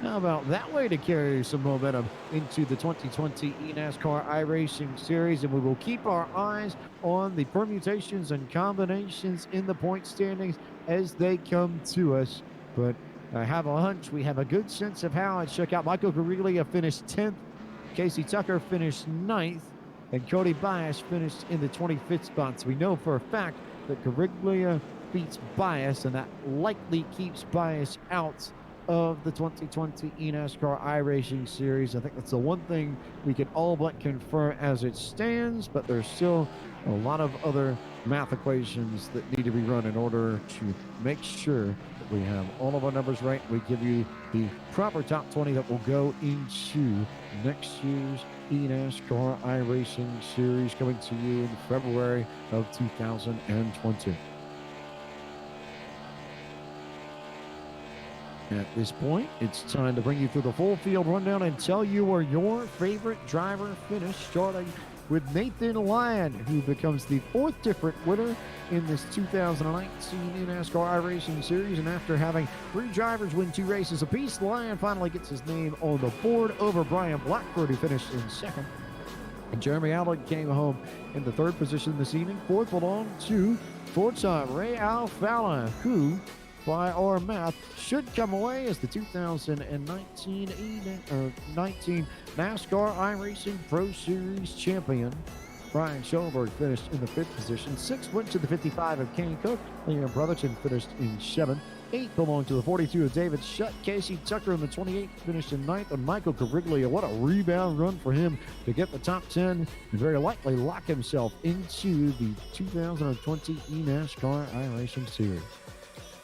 How about that way to carry some momentum into the 2020 NASCAR iRacing Series? And we will keep our eyes on the permutations and combinations in the point standings as they come to us. But I have a hunch we have a good sense of how it shook out. Michael Garriglio finished 10th. Casey Tucker finished 9th. And Cody Bias finished in the 25th spot. So we know for a fact that Garriglio beats Bias, and that likely keeps Bias out of the 2020 NASCAR iRacing Series. I think that's the one thing we can all but confirm as it stands, but there's still a lot of other math equations that need to be run in order to make sure that we have all of our numbers right. We give you the proper top 20 that will go into next year's NASCAR iRacing Series coming to you in February of 2020. At this point, it's time to bring you through the full field rundown and tell you where your favorite driver finished, starting with Nathan Lyon, who becomes the fourth different winner in this 2019 NASCAR iRacing Series. And after having three drivers win two races apiece, Lyon finally gets his name on the board over Brian Blackford, who finished in second. And Jeremy Allen came home in the third position this evening. Fourth belonged to four-time Ray Alfala, who, by our math, should come away as the 2019 NASCAR iRacing Pro Series champion. Brian Schoenberg finished in the fifth position. Sixth went to the 55 of Kane Cook. Liam Brotherton finished in seventh. Eighth belonged to the 42 of David Shutt. Casey Tucker in the 28th finished in ninth. And Michael Cariglia, what a rebound run for him to get the top 10 and very likely lock himself into the 2020 NASCAR iRacing Series.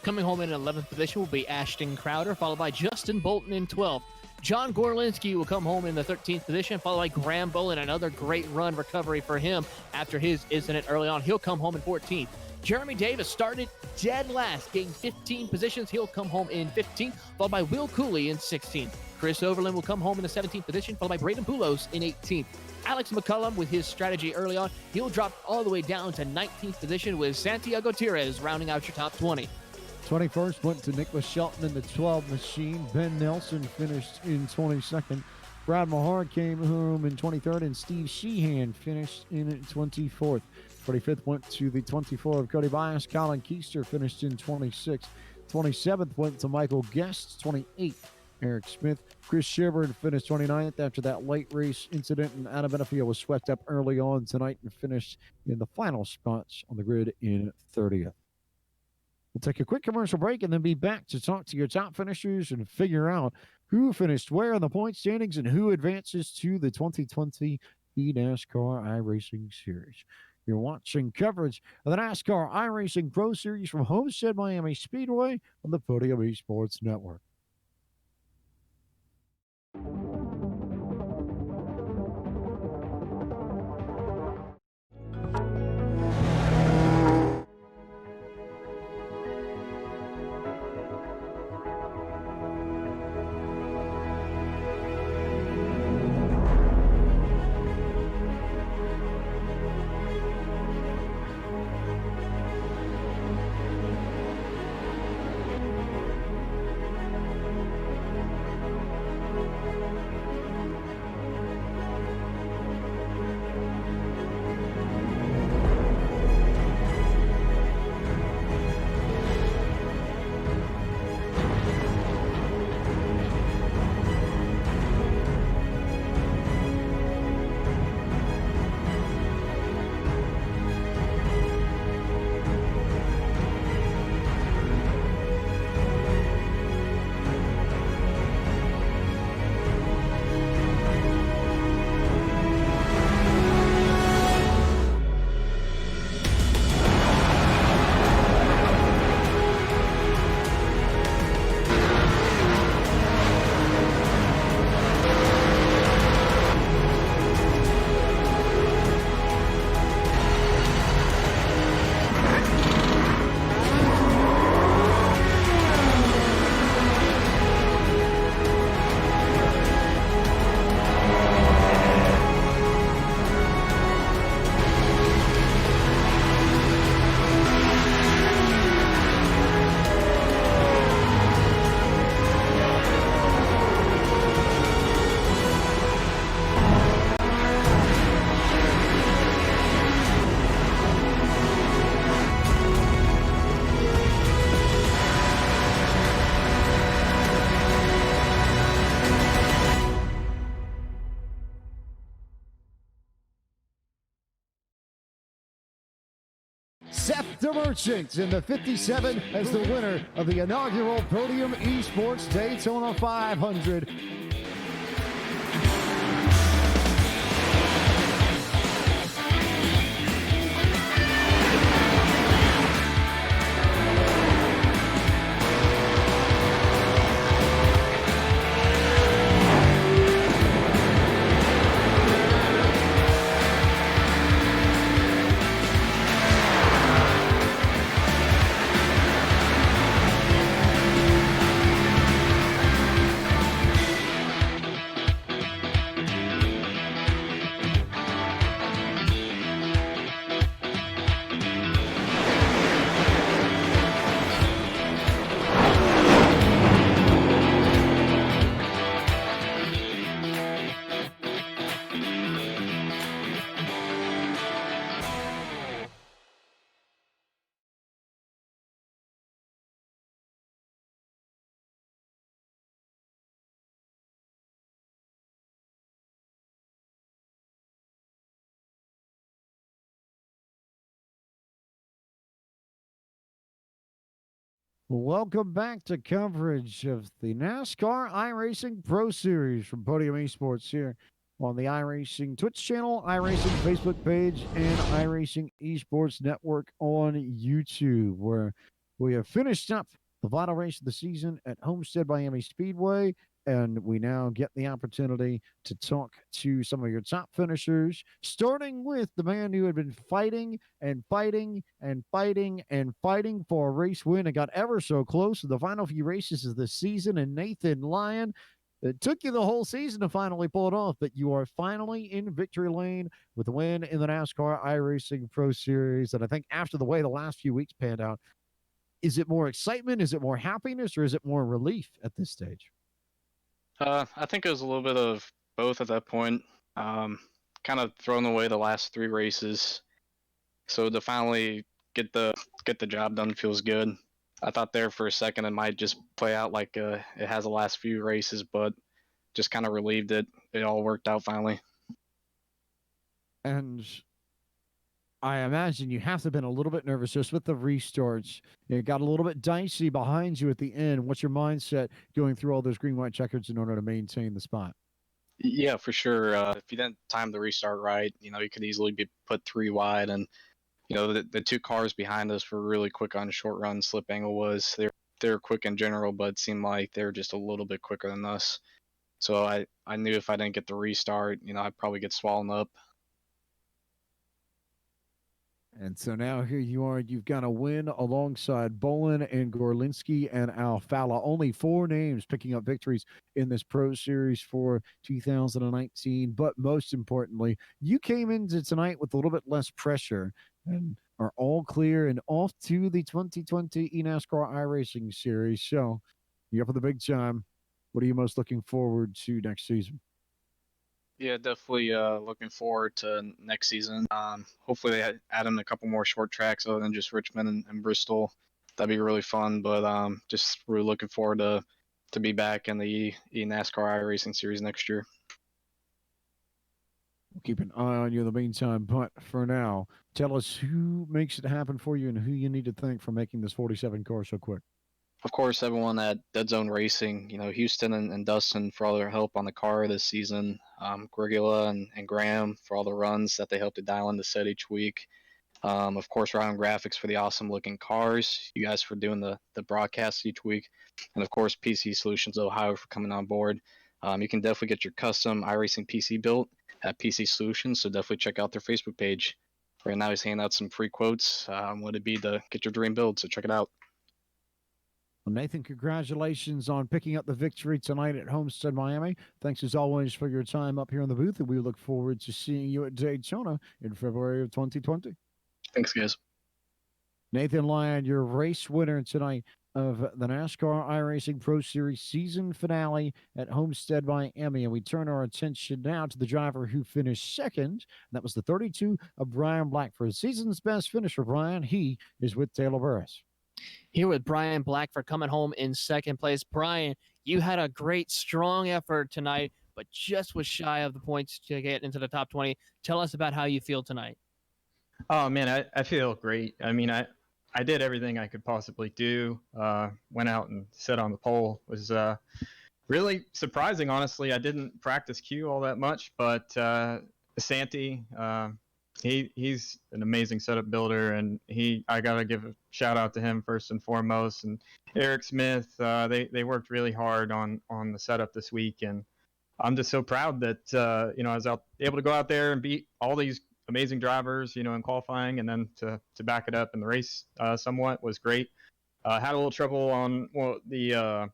Coming home in 11th position will be Ashton Crowder, followed by Justin Bolton in 12th. John Gorlinski will come home in the 13th position, followed by Graham Bolin. Another great run recovery for him after his incident early on. He'll come home in 14th. Jeremy Davis started dead last, gained 15 positions. He'll come home in 15th, followed by Will Cooley in 16th. Chris Overland will come home in the 17th position, followed by Braden Poulos in 18th. Alex McCullum, with his strategy early on, he'll drop all the way down to 19th position, with Santiago Tires rounding out your top 20. 21st went to Nicholas Shelton in the 12 machine. Ben Nelson finished in 22nd. Brad Mahar came home in 23rd, and Steve Sheehan finished in 24th. 25th went to the 24 of Cody Bias. Colin Keister finished in 26th. 27th went to Michael Guest. 28th, Eric Smith. Chris Shepard finished 29th after that late race incident, and Adam Benefield was swept up early on tonight and finished in the final spots on the grid in 30th. We'll take a quick commercial break and then be back to talk to your top finishers and figure out who finished where in the point standings and who advances to the 2020 NASCAR iRacing Series. You're watching coverage of the NASCAR iRacing Pro Series from Homestead-Miami Speedway on the Podium Esports Network. Dr. Merchant in the 57 as the winner of the inaugural Podium Esports Daytona 500. Welcome back to coverage of the NASCAR iRacing Pro Series from Podium Esports here on the iRacing Twitch channel, iRacing Facebook page, and iRacing Esports Network on YouTube, where we have finished up the final race of the season at Homestead-Miami Speedway. And we now get the opportunity to talk to some of your top finishers, starting with the man who had been fighting and fighting and fighting and fighting for a race win and got ever so close in the final few races of the season, and Nathan Lyon. It took you the whole season to finally pull it off, but you are finally in victory lane with the win in the NASCAR iRacing Pro Series. And I think after the way the last few weeks panned out, is it more excitement? Is it more happiness? Or is it more relief at this stage? I think it was a little bit of both at that point. Kind of thrown away the last 3 races, so to finally get the job done feels good. I thought there for a second it might just play out like it has the last few races, but just kind of relieved it. It all worked out finally. And I imagine you have to have been a little bit nervous just with the restarts. It got a little bit dicey behind you at the end. What's your mindset going through all those green, white checkers in order to maintain the spot? Yeah, for sure. If you didn't time the restart right, you could easily be put 3 wide. And the 2 cars behind us were really quick on short run. Slip angle was they're quick in general, but it seemed like they were just a little bit quicker than us. So I knew if I didn't get the restart, I'd probably get swallowed up. And so now here you are. You've got a win alongside Bolin and Gorlinski and Alfala. Only 4 names picking up victories in this Pro Series for 2019. But most importantly, you came into tonight with a little bit less pressure and are all clear and off to the 2020 NASCAR iRacing Series. So you're up for the big time. What are you most looking forward to next season? Yeah, definitely looking forward to next season. Hopefully they add in a couple more short tracks other than just Richmond and Bristol. That'd be really fun. But just really looking forward to be back in the NASCAR iRacing Series next year. We'll keep an eye on you in the meantime. But for now, tell us who makes it happen for you and who you need to thank for making this 47 car so quick. Of course, everyone at Dead Zone Racing, Houston and Dustin for all their help on the car this season. Grigula and Graham for all the runs that they help to dial in the set each week. Of course, Ryan Graphics for the awesome looking cars. You guys for doing the broadcasts each week. And of course, PC Solutions Ohio for coming on board. You can definitely get your custom iRacing PC built at PC Solutions, so definitely check out their Facebook page. Right now, he's handing out some free quotes. What it'd be to get your dream build, so check it out. Well, Nathan, congratulations on picking up the victory tonight at Homestead-Miami. Thanks as always for your time up here in the booth, and we look forward to seeing you at Daytona in February of 2020. Thanks, guys. Nathan Lyon, your race winner tonight of the NASCAR iRacing Pro Series season finale at Homestead-Miami. And we turn our attention now to the driver who finished second. That was the 32 of Brian Blackford. Season's best finisher, Brian. He is with Taylor Burris. Here with Brian Blackford coming home in second place. Brian, you had a great, strong effort tonight, but just was shy of the points to get into the top 20. Tell us about how you feel tonight. Oh man, I feel great. I mean, I did everything I could possibly do. Went out and sat on the pole. Was really surprising, honestly. I didn't practice Q all that much, but Santi, he's an amazing setup builder, and I gotta give a shout out to him first and foremost. And Eric Smith, they worked really hard on the setup this week, and I'm just so proud that I was able to go out there and beat all these amazing drivers, in qualifying, and then to back it up in the race somewhat was great. Had a little trouble on the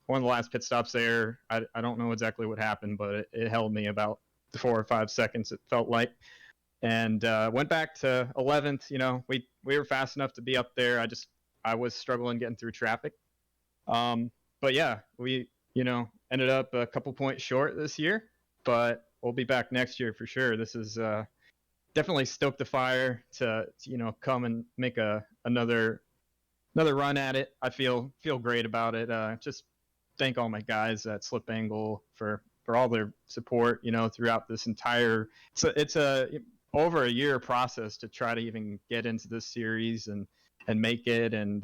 one of the last pit stops there. I don't know exactly what happened, but it held me about 4 or 5 seconds, it felt like. And went back to 11th. We were fast enough to be up there. I was struggling getting through traffic. But yeah, we ended up a couple points short this year, but we'll be back next year for sure. This is definitely stoked the fire to come and make another run at it. I feel great about it. Just thank all my guys at Slip Angle for all their support, throughout this entire. It's a over a year process to try to even get into this series and make it and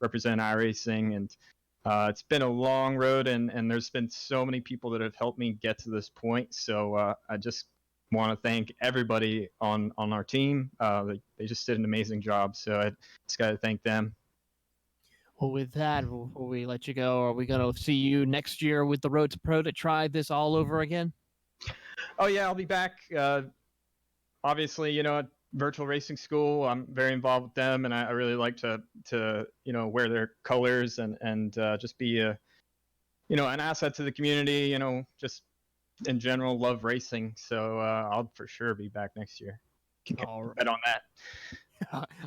represent iRacing, and it's been a long road, and there's been so many people that have helped me get to this point. So I just want to thank everybody on our team. They just did an amazing job. So I just got to thank them. Well, with that, before we let you go, are we going to see you next year with the Road to Pro to try this all over again? Oh yeah, I'll be back. Obviously, at Virtual Racing School, I'm very involved with them, and I really like to wear their colors and just be a an asset to the community. Just in general, love racing. So I'll for sure be back next year. All right. Bet on that.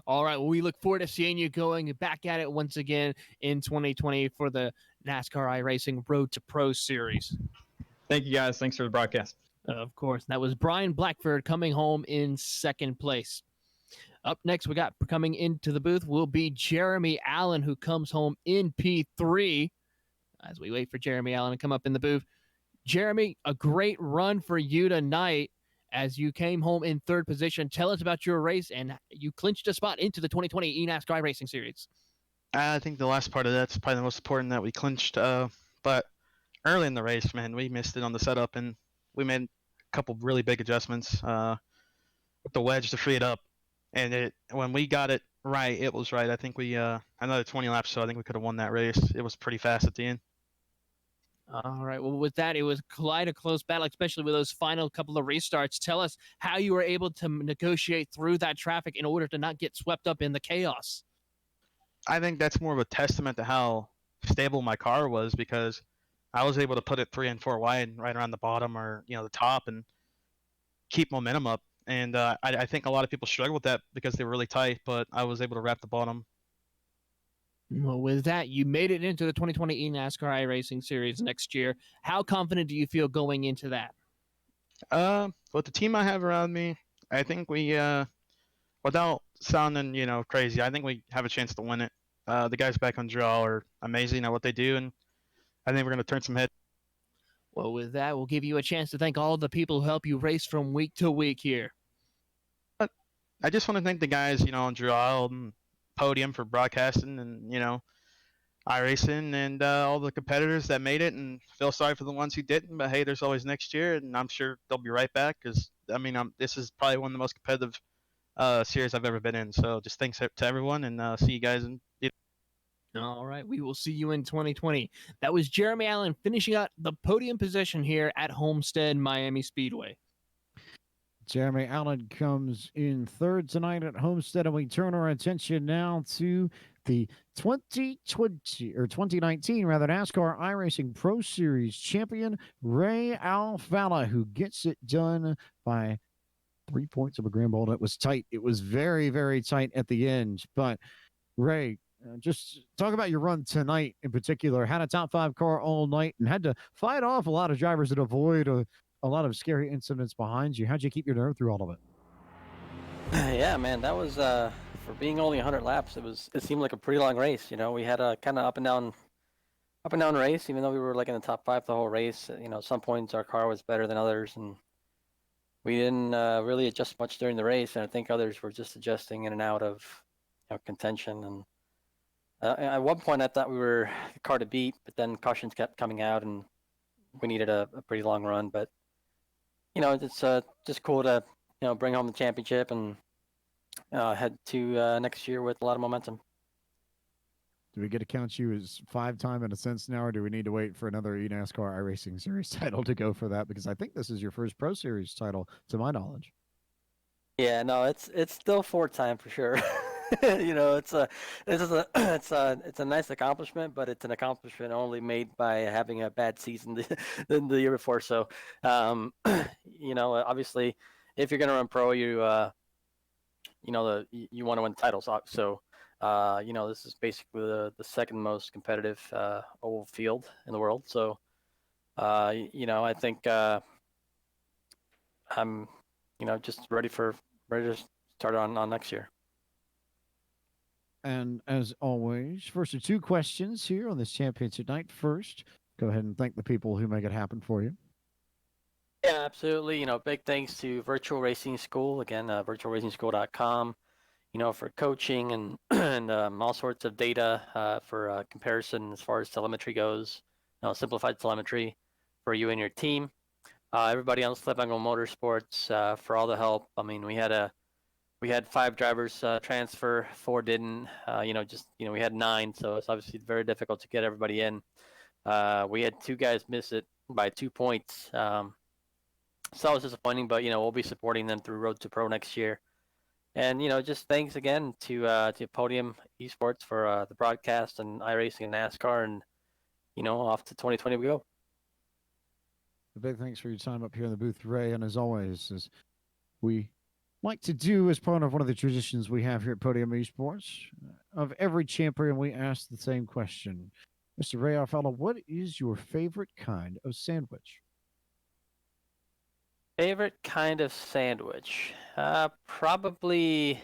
All right. Well, we look forward to seeing you going back at it once again in 2020 for the NASCAR iRacing Road to Pro Series. Thank you, guys. Thanks for the broadcast. Of course. That was Brian Blackford coming home in second place. Up next, we got coming into the booth will be Jeremy Allen, who comes home in P3. As we wait for Jeremy Allen to come up in the booth. Jeremy, a great run for you tonight as you came home in third position. Tell us about your race, and you clinched a spot into the 2020 NASCAR Racing Series. I think the last part of that's probably the most important, that we clinched. But early in the race, man, we missed it on the setup, and we made a couple really big adjustments with the wedge to free it up. And when we got it right, it was right. I think we another 20 laps, so I think we could have won that race. It was pretty fast at the end. All right. Well, with that, it was quite a close battle, especially with those final couple of restarts. Tell us how you were able to negotiate through that traffic in order to not get swept up in the chaos. I think that's more of a testament to how stable my car was, because I was able to put it 3 and 4 wide right around the bottom or the top and keep momentum up. And I think a lot of people struggle with that because they were really tight, but I was able to wrap the bottom. Well, with that, you made it into the 2020 NASCAR iRacing Series next year. How confident do you feel going into that? With the team I have around me, I think we, without sounding, crazy, I think we have a chance to win it. The guys back on draw are amazing at what they do, and I think we're going to turn some heads. Well, with that, we'll give you a chance to thank all the people who help you race from week to week here. I just want to thank the guys, on draw and Podium for broadcasting, and iRacing, and all the competitors that made it, and feel sorry for the ones who didn't, but hey, there's always next year, and I'm sure they'll be right back, because this is probably one of the most competitive series I've ever been in. So just thanks to everyone, and see you guys in. All right, we will see you in 2020. That was Jeremy Allen finishing out the podium position here at Homestead-Miami Speedway. Jeremy Allen comes in third tonight at Homestead, and we turn our attention now to the 2019 NASCAR iRacing Pro Series champion Ray Alfalla, who gets it done by 3 points of a grand ball. It was tight. It was very, very tight at the end. But Ray, just talk about your run tonight in particular. Had a top 5 car all night and had to fight off a lot of drivers and avoid a lot of scary incidents behind you. How'd you keep your nerve through all of it? Yeah, man, that was for being only 100 laps. It seemed like a pretty long race. We had a kind of up and down race, even though we were like in the top 5 the whole race. Some points our car was better than others, and we didn't really adjust much during the race. And I think others were just adjusting in and out of contention. And at one point, I thought we were the car to beat, but then cautions kept coming out, and we needed a pretty long run. But it's just cool to bring home the championship and head to next year with a lot of momentum. Do we get to count you as 5-time in a sense now, or do we need to wait for another NASCAR iRacing Series title to go for that? Because I think this is your first Pro Series title, to my knowledge. Yeah, no, it's still 4-time for sure. It's a nice accomplishment, but it's an accomplishment only made by having a bad season than the year before. So, obviously, if you're gonna run pro, you want to win titles. So, this is basically the second most competitive oval field in the world. So, I think I'm, just ready to start on next year. And as always, first of 2 questions here on this championship night. First, go ahead and thank the people who make it happen for you. Yeah, absolutely. Big thanks to Virtual Racing School, again, virtualracingschool.com, for coaching and and all sorts of data for comparison as far as telemetry goes, simplified telemetry for you and your team. Everybody on Slip Angle Motorsports for all the help. I mean, we had 5 drivers transfer, 4 didn't. We had 9, so it's obviously very difficult to get everybody in. We had 2 guys miss it by 2 points. So that was disappointing, but we'll be supporting them through Road to Pro next year. And just thanks again to Podium Esports for the broadcast and iRacing and NASCAR, and off to 2020 we go. A big thanks for your time up here in the booth, Ray. And as always, as we like to do as part of one of the traditions we have here at Podium Esports, of every champion, we ask the same question. Mr. Ray Alfala, what is your favorite kind of sandwich? Favorite kind of sandwich? Probably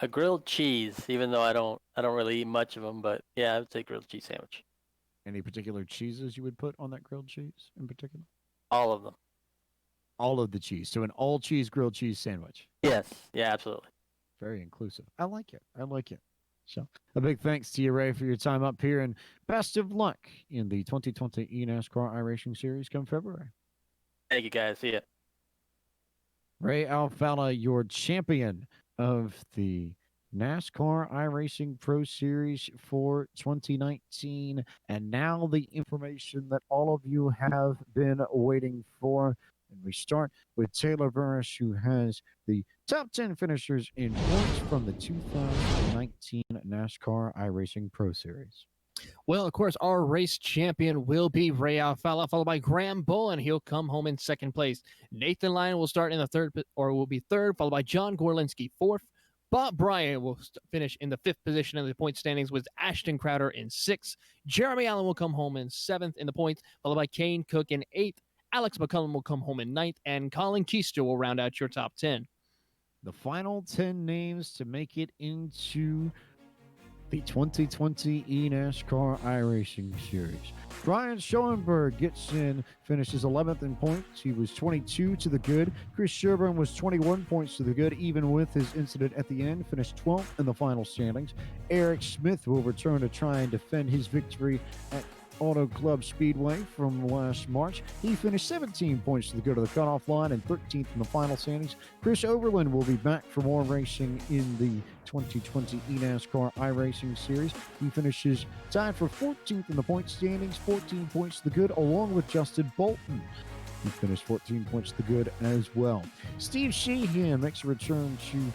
a grilled cheese, even though I don't really eat much of them, but yeah, I would say grilled cheese sandwich. Any particular cheeses you would put on that grilled cheese in particular? All of them. All of the cheese. So an all cheese grilled cheese sandwich. Yes. Yeah, absolutely. Very inclusive. I like it. So a big thanks to you, Ray, for your time up here, and best of luck in the 2020 NASCAR iRacing Series come February. Thank you, guys. See ya. Ray Alfala, your champion of the NASCAR iRacing Pro Series for 2019. And now the information that all of you have been waiting for. And we start with Taylor Burris, who has the top 10 finishers in points from the 2019 NASCAR iRacing Pro Series. Well, of course, our race champion will be Ray Alfala, followed by Graham Bolin. He'll come home in second place. Nathan Lyon will start in the will be third, followed by John Gorlinski, fourth. Bob Bryant will finish in the 5th position in the point standings with Ashton Crowder in 6th. Jeremy Allen will come home in 7th in the points, followed by Kane Cook in 8th. Alex McCullum will come home in 9th, and Colin Keister will round out your top 10. The final 10 names to make it into the 2020 NASCAR iRacing Series. Brian Schoenberg gets in, finishes 11th in points. He was 22 to the good. Chris Sherburne was 21 points to the good, even with his incident at the end, finished 12th in the final standings. Eric Smith will return to try and defend his victory at Auto Club Speedway from last March. He finished 17 points to the good of the cutoff line and 13th in the final standings. Chris Overland will be back for more racing in the 2020 NASCAR iRacing Series. He finishes tied for 14th in the point standings, 14 points to the good, along with Justin Bolton. He finished 14 points to the good as well. Steve Sheehan makes a return to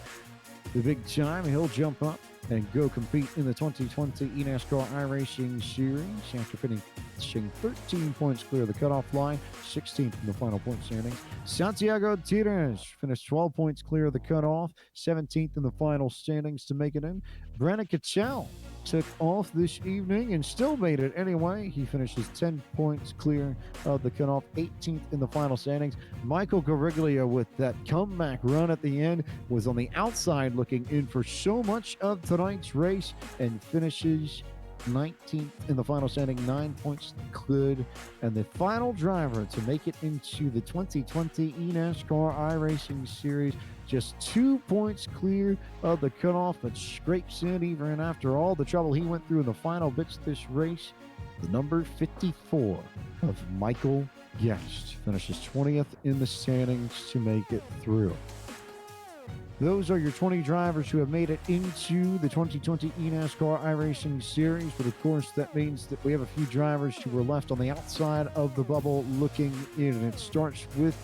the big time. He'll jump up and go compete in the 2020 NASCAR iRacing Series after finishing 13 points clear of the cutoff line, 16th in the final point standings. Santiago Tires finished 12 points clear of the cutoff, 17th in the final standings to make it in. Brennan Cachell took off this evening and still made it anyway. He finishes 10 points clear of the cutoff, 18th in the final standings. Michael Gariglia, with that comeback run at the end, was on the outside looking in for so much of tonight's race and finishes 19th in the final standing, 9 points cleared, and the final driver to make it into the 2020 NASCAR iRacing Series, just 2 points clear of the cutoff, but scrapes in even after all the trouble he went through in the final bits of this race. The number 54 of Michael Guest finishes 20th in the standings to make it through. Those are your 20 drivers who have made it into the 2020 NASCAR iRacing Series. But of course, that means that we have a few drivers who were left on the outside of the bubble looking in. And it starts with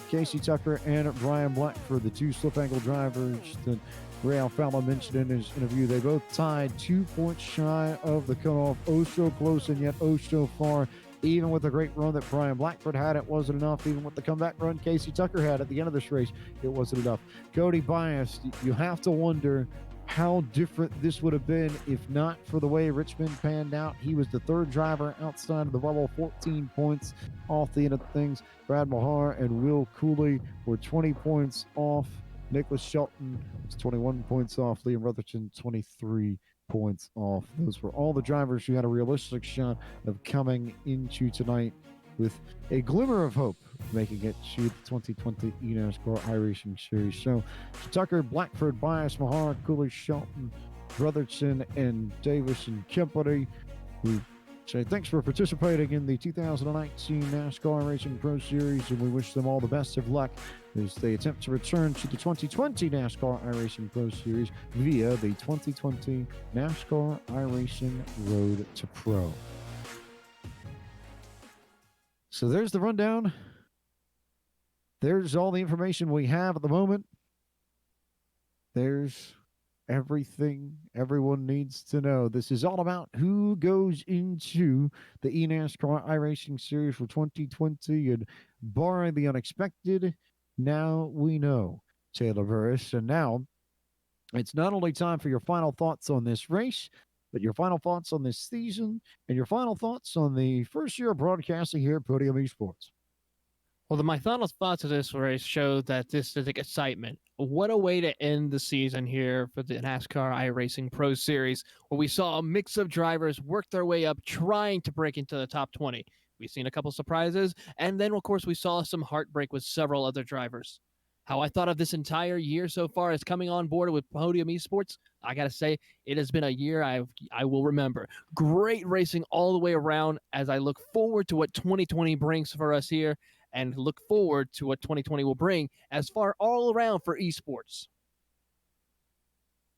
Casey Tucker and Brian Blackford, the two slip angle drivers that Ray Alfalla mentioned in his interview. They both tied 2 points shy of the cutoff. Oh, so close and yet oh, so far. Even with the great run that Brian Blackford had, it wasn't enough. Even with the comeback run Casey Tucker had at the end of this race, it wasn't enough. Cody Bias, you have to wonder how different this would have been if not for the way Richmond panned out. He was the third driver outside of the bubble, 14 points off the end of things. Brad Mahar and Will Cooley were 20 points off. Nicholas Shelton was 21 points off. Liam Rutherford, 23 points off. Those were all the drivers who had a realistic shot of coming into tonight with a glimmer of hope making it to the 2020 NASCAR iRacing Series. So Tucker, Blackford, Bias, Mahar, Cooley, Shelton, Brotherton, and Davis and Kempany, who say thanks for participating in the 2019 NASCAR Racing Pro Series, and we wish them all the best of luck as they attempt to return to the 2020 NASCAR iRacing Pro Series via the 2020 NASCAR iRacing Road to Pro. So there's the rundown. There's all the information we have at the moment. There's everything everyone needs to know. This is all about who goes into the NASCAR iRacing Series for 2020, and barring the unexpected, now we know, Taylor Burris. And now it's not only time for your final thoughts on this race, but your final thoughts on this season and your final thoughts on the first year of broadcasting here at Podium Esports. Well, my final thoughts of this race show that this is like excitement. What a way to end the season here for the NASCAR iRacing Pro Series, where we saw a mix of drivers work their way up, trying to break into the top 20. We've seen a couple surprises, and then, of course, we saw some heartbreak with several other drivers. How I thought of this entire year so far as coming on board with Podium Esports, I got to say, it has been a year I will remember. Great racing all the way around as I look forward to what 2020 brings for us here, and look forward to what 2020 will bring as far all around for esports.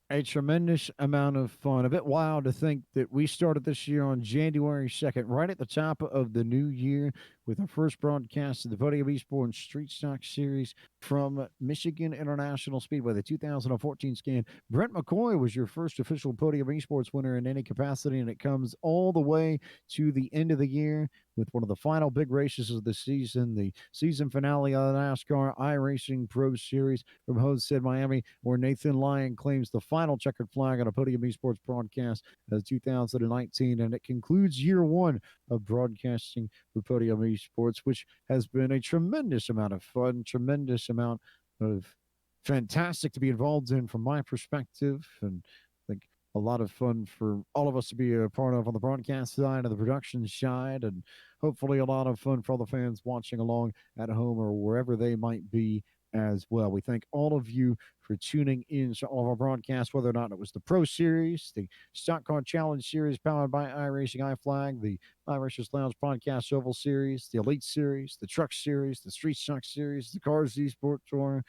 A tremendous amount of fun. A bit wild to think that we started this year on January 2nd, right at the top of the new year, with our first broadcast of the Podium Esports Street Stock Series from Michigan International Speedway, the 2014 scan. Brent McCoy was your first official Podium Esports winner in any capacity, and it comes all the way to the end of the year with one of the final big races of the season, the season finale of the NASCAR iRacing Pro Series from Homestead-Miami, where Nathan Lyon claims the final checkered flag on a Podium Esports broadcast of 2019, and it concludes year one of broadcasting for Podium Esports, which has been a tremendous amount of fun, tremendous amount of fantastic to be involved in from my perspective, and I think a lot of fun for all of us to be a part of on the broadcast side and the production side, and hopefully a lot of fun for all the fans watching along at home or wherever they might be as well. We thank all of you for tuning in to all of our broadcasts, whether or not it was the Pro Series, the Stock Car Challenge Series powered by iRacing iFlag, the iRacers Lounge Podcast Oval Series, the Elite Series, the Truck Series, the Street Stock Series, the Cars Esport Tour,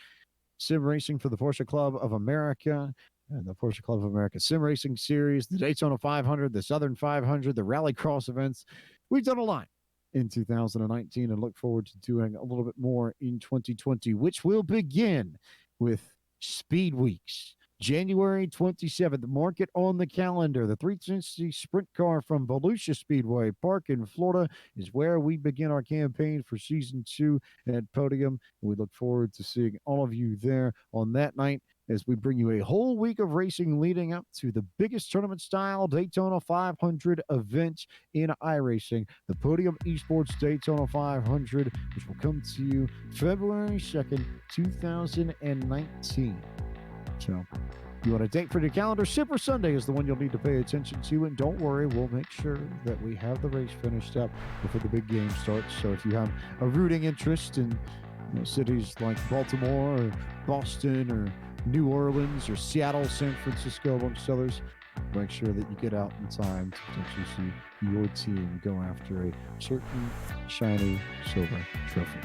Sim Racing for the Porsche Club of America, and the Porsche Club of America Sim Racing Series, the Daytona 500, the Southern 500, the Rally Cross events. We've done a lot in 2019 and look forward to doing a little bit more in 2020, which will begin with Speed Weeks. January 27th, mark it on the calendar. The 360 Sprint Car from Volusia Speedway Park in Florida is where we begin our campaign for Season 2 at Podium. We look forward to seeing all of you there on that night as we bring you a whole week of racing leading up to the biggest tournament-style Daytona 500 event in iRacing, the Podium Esports Daytona 500, which will come to you February 2nd, 2019. So You want a date for your calendar? Super Sunday is the one you'll need to pay attention to. And don't worry, we'll make sure that we have the race finished up before the big game starts. So if you have a rooting interest in cities like Baltimore or Boston or New Orleans or Seattle, San Francisco, amongst others, make sure that you get out in time to potentially see your team go after a certain shiny silver trophy.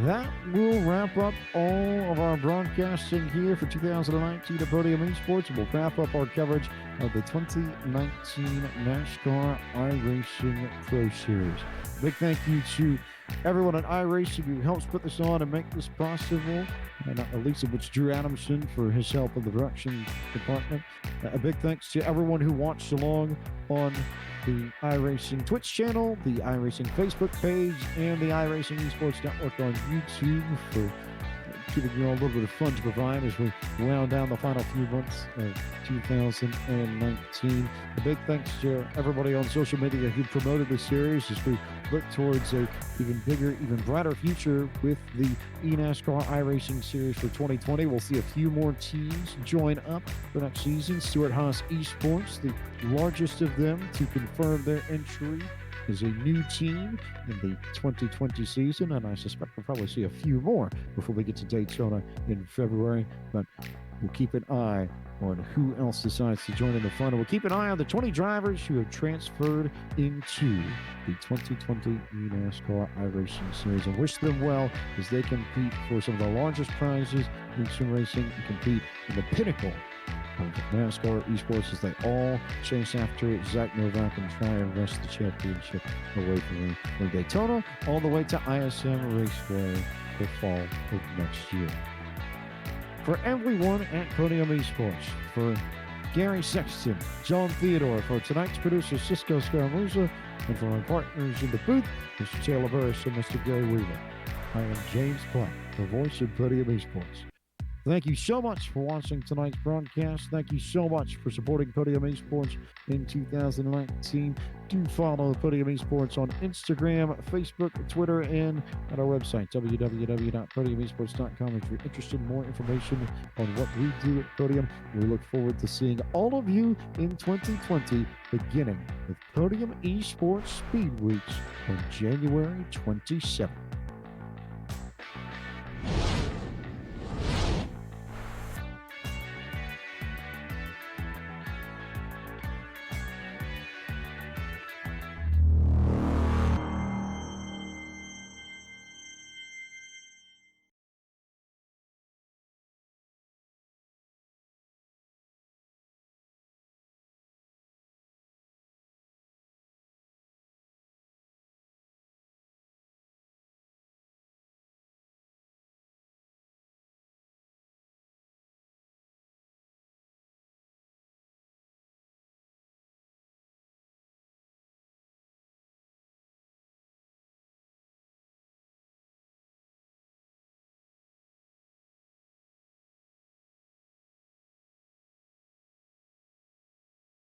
That will wrap up all of our broadcasting here for 2019 at Podium Esports. We'll wrap up our coverage of the 2019 NASCAR iRacing Pro Series. Big thank you to everyone at iRacing who helps put this on and make this possible. And not the least of which Drew Adamson for his help in the production department. A big thanks to everyone who watched along on the iRacing Twitch channel, the iRacing Facebook page, and the iRacing Esports Network on YouTube for giving you all a little bit of fun to provide as we wound down the final few months of 2019. A big thanks to everybody on social media who promoted the series as we look towards a even bigger, even brighter future with the eNASCAR iRacing Series for 2020. We'll see a few more teams join up for next season. Stuart Haas Esports, the largest of them to confirm their entry is a new team in the 2020 season, and I suspect we'll probably see a few more before we get to Daytona in February, but we'll keep an eye on who else decides to join in the fun. And we'll keep an eye on the 20 drivers who have transferred into the 2020 eNASCAR iRacing Series and wish them well as they compete for some of the largest prizes in sim racing and compete in the pinnacle of NASCAR esports as they all chase after Zach Novak and try and wrest the championship away from Daytona all the way to ISM Raceway the fall of next year. For everyone at Podium Esports, for Gary Sexton, John Theodore, for tonight's producer Cisco Scaramuza, and for our partners in the booth, Mr. Taylor Burris and Mr. Gary Weaver, I am James Platt, the voice of Podium Esports. Thank you so much for watching tonight's broadcast. Thank you so much for supporting Podium Esports in 2019. Do follow Podium Esports on Instagram, Facebook, Twitter, and at our website, www.podiumesports.com. If you're interested in more information on what we do at Podium, we look forward to seeing all of you in 2020, beginning with Podium Esports Speed Weeks on January 27th.